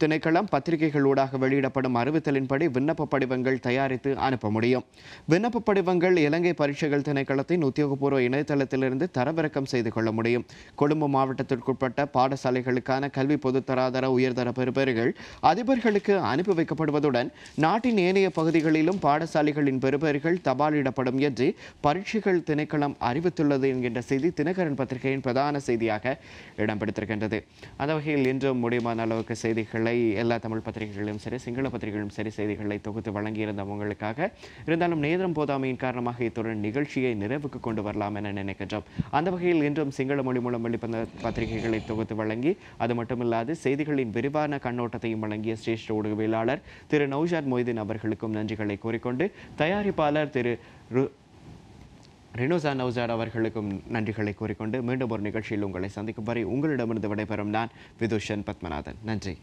திணைக்களம் பத்திரிகைகளூடாக வெளியிடப்படும் அறிவித்தலின்படி விண்ணப்ப படிவங்கள் தயாரித்து அனுப்ப முடியும். விண்ணப்ப படிவங்கள் இலங்கை பரீட்சைகள் திணைக்களத்தின் உத்தியோகபூர்வ இணையதளத்திலிருந்து தரவிறக்கம் செய்து கொள்ள முடியும். கொழும்பு மாவட்டத்திற்குட்பட்ட பாடசாலைகளுக்கான கல்வி பொதுத்தராதர உயர்தர பெறுபேறுகள் அதிபர்களுக்கு அனுப்பி வைக்கப்படுவதுடன் நாட்டின் ஏனைய பகுதிகளிலும் பாடசாலைகளின் பெறுபேறுகள் தபாலிடப்படும் என்று பரீட்சைகள் திணைக்களம் அறிவித்துள்ளது என்கின்ற செய்தி தினகரன் பத்திரிகையின் பிரதான செய்தியாக இடம் பிடித்திருக்கின்றது. அந்த வகையில் இன்றும் முடியுமான அளவுக்கு செய்திகள் எல்லா தமிழ் பத்திரிகைகளும் சரி, சிங்கள பத்திரிகைகளும் சரி செய்திகளை தொகுத்து வழங்கியிருந்த உங்களுக்காக. இருந்தாலும் நேரம் போதாமையின் காரணமாக இத்துடன் நிகழ்ச்சியை நிறைவுக்கு கொண்டு வரலாம் என நினைக்கின்றோம். அந்த வகையில் இன்றும் சிங்கள மொழி மூலம் வெளிவந்த பத்திரிகைகளை தொகுத்து வழங்கி அது மட்டுமில்லாது செய்திகளின் விரிவான கண்ணோட்டத்தையும் வழங்கிய சிரேஷ்ட ஊடகவியலாளர் திரு நௌஷாத் மொய்தீன் அவர்களுக்கும் நன்றிகளை கூறிக்கொண்டு தயாரிப்பாளர் திரு ரினோசா நௌசாட் அவர்களுக்கும் நன்றிகளை கூறிக்கொண்டு மீண்டும் ஒரு நிகழ்ச்சியில் உங்களை சந்திக்கும் வரை உங்களிடமிருந்து விடைபெறும் நான் விதுஷன் பத்மநாதன். நன்றி.